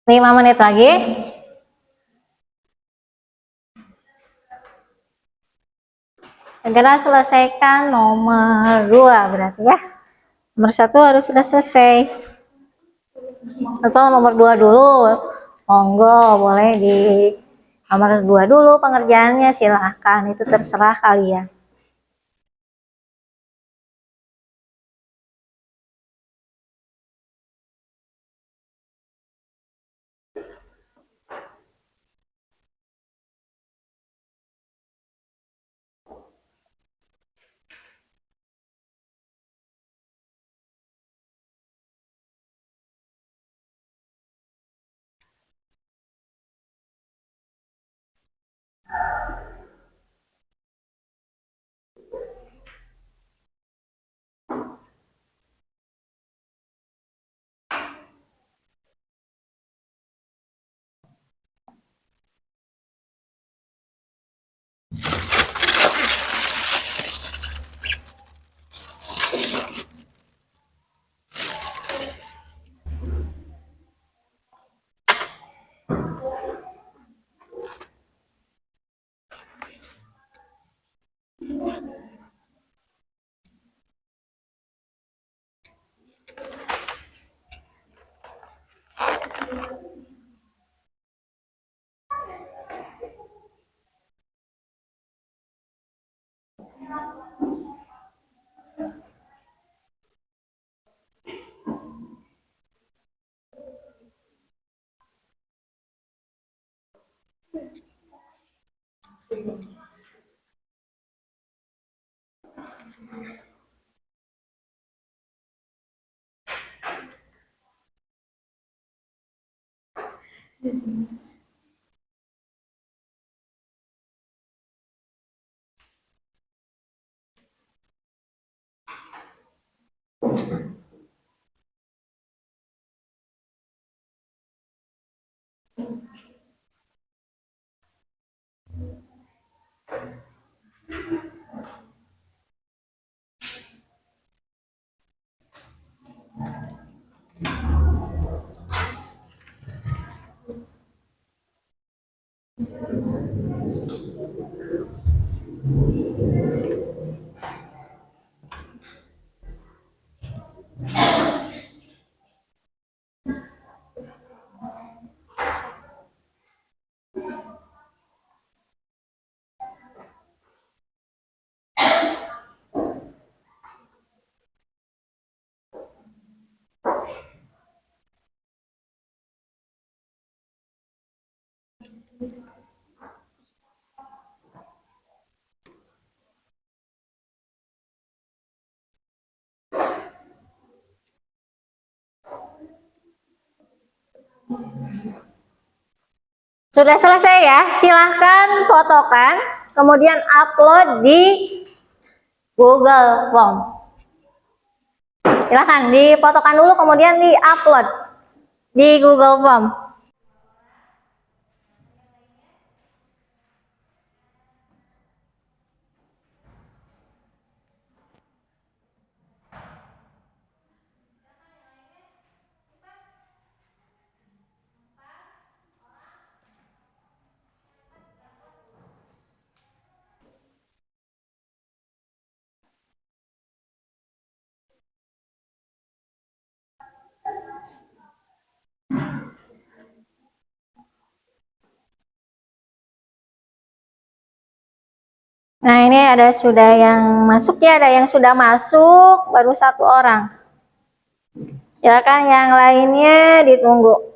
5 menit lagi. Segera selesaikan nomor 2 berarti ya. Nomor 1 harus sudah selesai. Atau nomor 2 dulu. Monggo, boleh di nomor 2 dulu pengerjaannya, silahkan. Itu terserah kalian. Sudah selesai ya, silahkan fotokan, kemudian upload di Google Form. Silahkan difotokan dulu, kemudian di-upload di Google Form. Nah, ini ada sudah yang masuk ya, ada yang sudah masuk, baru 1 orang. Silakan yang lainnya ditunggu.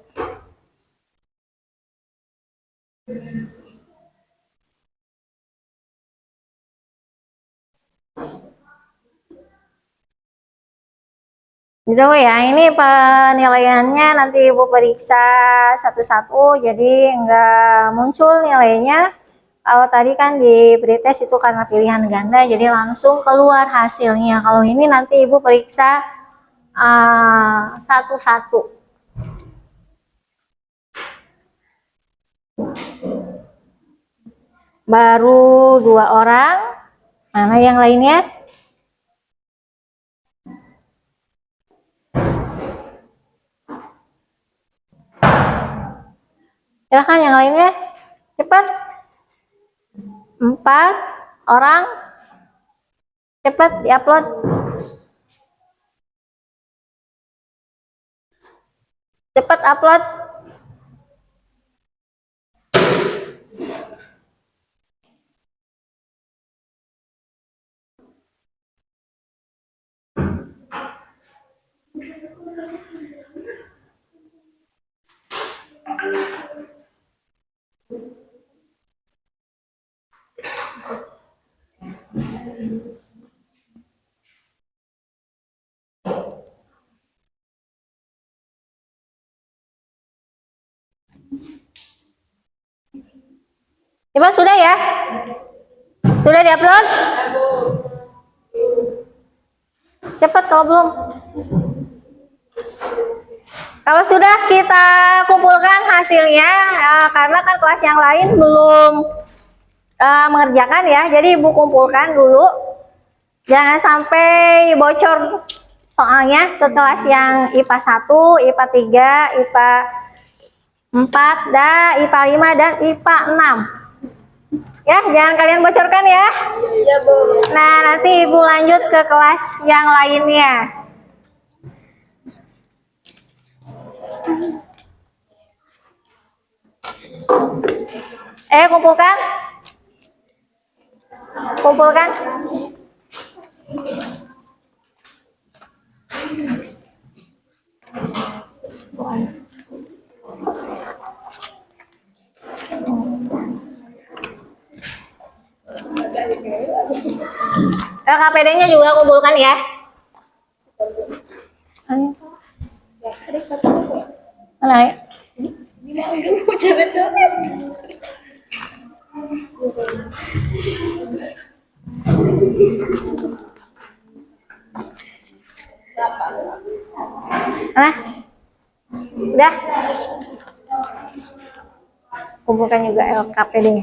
Gitu ya, ini penilaiannya nanti Ibu periksa satu-satu, jadi nggak muncul nilainya. Kalau tadi kan di pretest itu karena pilihan ganda, jadi langsung keluar hasilnya. Kalau ini nanti Ibu periksa satu-satu. Baru 2 orang, mana yang lainnya? Silahkan yang lainnya, cepat. 4 orang, cepat diupload. Cepat upload. Cepat, sudah ya? Sudah diupload? Cepat kalau belum. Kalau sudah, kita kumpulkan hasilnya, karena kan kelas yang lain belum mengerjakan ya, jadi Ibu kumpulkan dulu. Jangan sampai bocor soalnya ke kelas yang IPA 1, IPA 3, IPA 4, dan IPA 5, dan IPA 6. Ya, jangan kalian bocorkan ya. Iya, Bu. Nah, nanti Ibu lanjut ke kelas yang lainnya. Kumpulkan. Kumpulkan. KPD-nya juga kumpulkan ya. Mana ya? Udah. Kumpulkan juga LKPD-nya.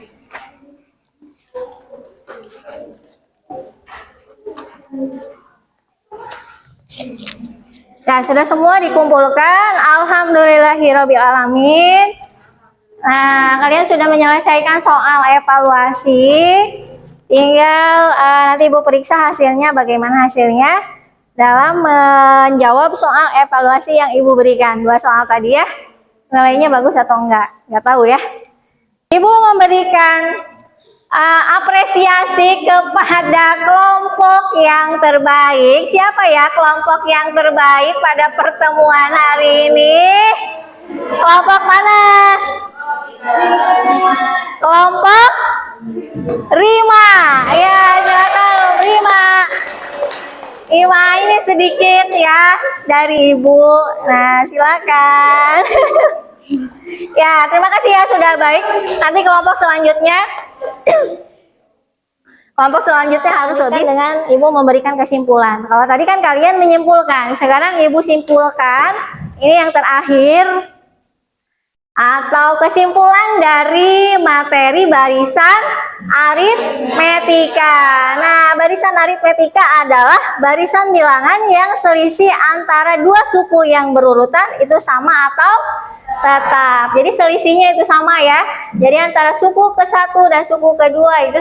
Nah, sudah semua dikumpulkan. Alhamdulillahirobbilalamin. Nah, kalian sudah menyelesaikan soal evaluasi. Tinggal nanti Ibu periksa hasilnya, bagaimana hasilnya dalam menjawab soal evaluasi yang Ibu berikan. 2 soal tadi ya, nilainya bagus atau enggak, nggak tahu ya. Ibu memberikan apresiasi kepada kelompok yang terbaik. Siapa ya kelompok yang terbaik pada pertemuan hari ini? Kelompok mana? Kelompok Rima. Ya, silakan Rima. Rima ini sedikit ya dari Ibu. Nah, silakan. Ya, terima kasih ya sudah baik. Nanti kelompok selanjutnya harus lebih dengan Ibu memberikan kesimpulan. Kalau tadi kan kalian menyimpulkan, sekarang Ibu simpulkan. Ini yang terakhir atau kesimpulan dari materi barisan aritmetika. Nah, barisan aritmetika adalah barisan bilangan yang selisih antara 2 suku yang berurutan itu sama atau tetap. Jadi selisihnya itu sama ya. Jadi antara suku ke-1 dan suku ke-2 itu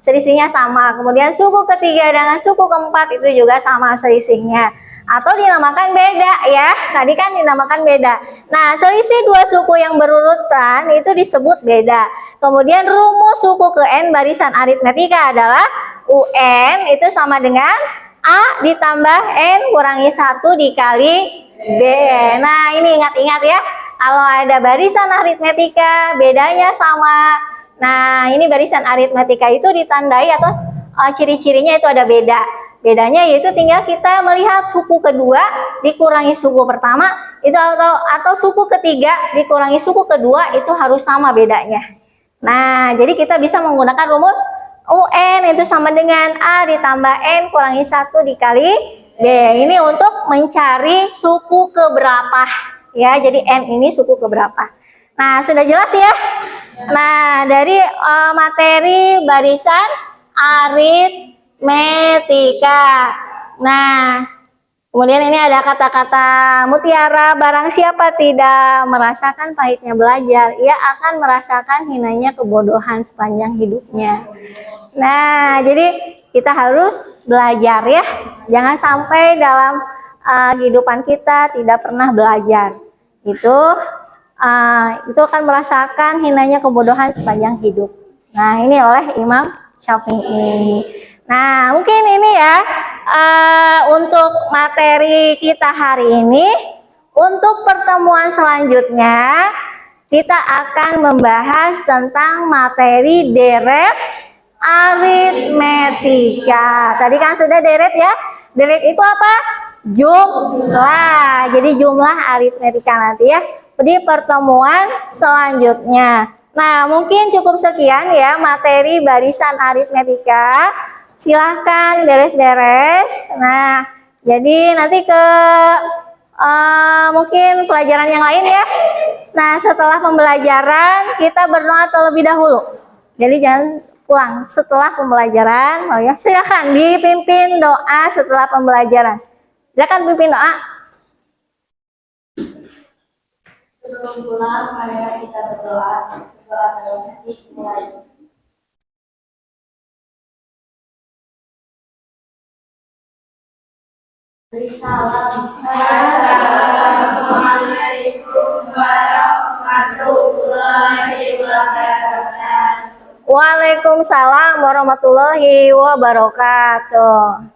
selisihnya sama. Kemudian suku ke-3 dengan suku ke-4 itu juga sama selisihnya. Atau dinamakan beda ya. Tadi kan dinamakan beda. Nah, selisih 2 suku yang berurutan itu disebut beda. Kemudian rumus suku ke N barisan aritmetika adalah UN itu sama dengan A ditambah N kurangi 1 dikali B. Nah, ini ingat-ingat ya. Kalau ada barisan aritmetika, bedanya sama. Nah, ini barisan aritmetika itu ditandai atau ciri-cirinya itu ada beda. Bedanya yaitu tinggal kita melihat suku kedua dikurangi suku pertama itu atau suku ketiga dikurangi suku kedua itu harus sama bedanya. Nah, jadi kita bisa menggunakan rumus UN itu sama dengan A ditambah N kurangi 1 dikali D. Ini untuk mencari suku keberapa ya. Jadi N ini suku keberapa. Nah, sudah jelas ya. Nah, dari materi barisan aritmetika. Nah, kemudian ini ada kata-kata mutiara. Barang siapa tidak merasakan pahitnya belajar, ia akan merasakan hinanya kebodohan sepanjang hidupnya. Nah, jadi kita harus belajar ya. Jangan sampai dalam kehidupan kita tidak pernah belajar. Itu akan merasakan hinanya kebodohan sepanjang hidup. Nah, ini oleh Imam Syafi'i. Nah, mungkin ini ya untuk materi kita hari ini. Untuk pertemuan selanjutnya, kita akan membahas tentang materi deret aritmetika. Tadi kan sudah deret ya. Deret itu apa? Jumlah. Jadi jumlah aritmetika nanti ya di pertemuan selanjutnya. Nah, mungkin cukup sekian ya materi barisan aritmetika. Silahkan beres-beres. Nah, jadi nanti ke mungkin pelajaran yang lain ya. Nah, setelah pembelajaran kita berdoa terlebih dahulu. Jadi jangan pulang setelah pembelajaran. Oh ya, silakan dipimpin doa setelah pembelajaran. Silakan pimpin doa. Sebelum pulang, marilah kita berdoa. Doa dalam hati mulai. Beri salam. Assalamualaikum warahmatullahi wabarakatuh. Waalaikumsalam warahmatullahi wabarakatuh.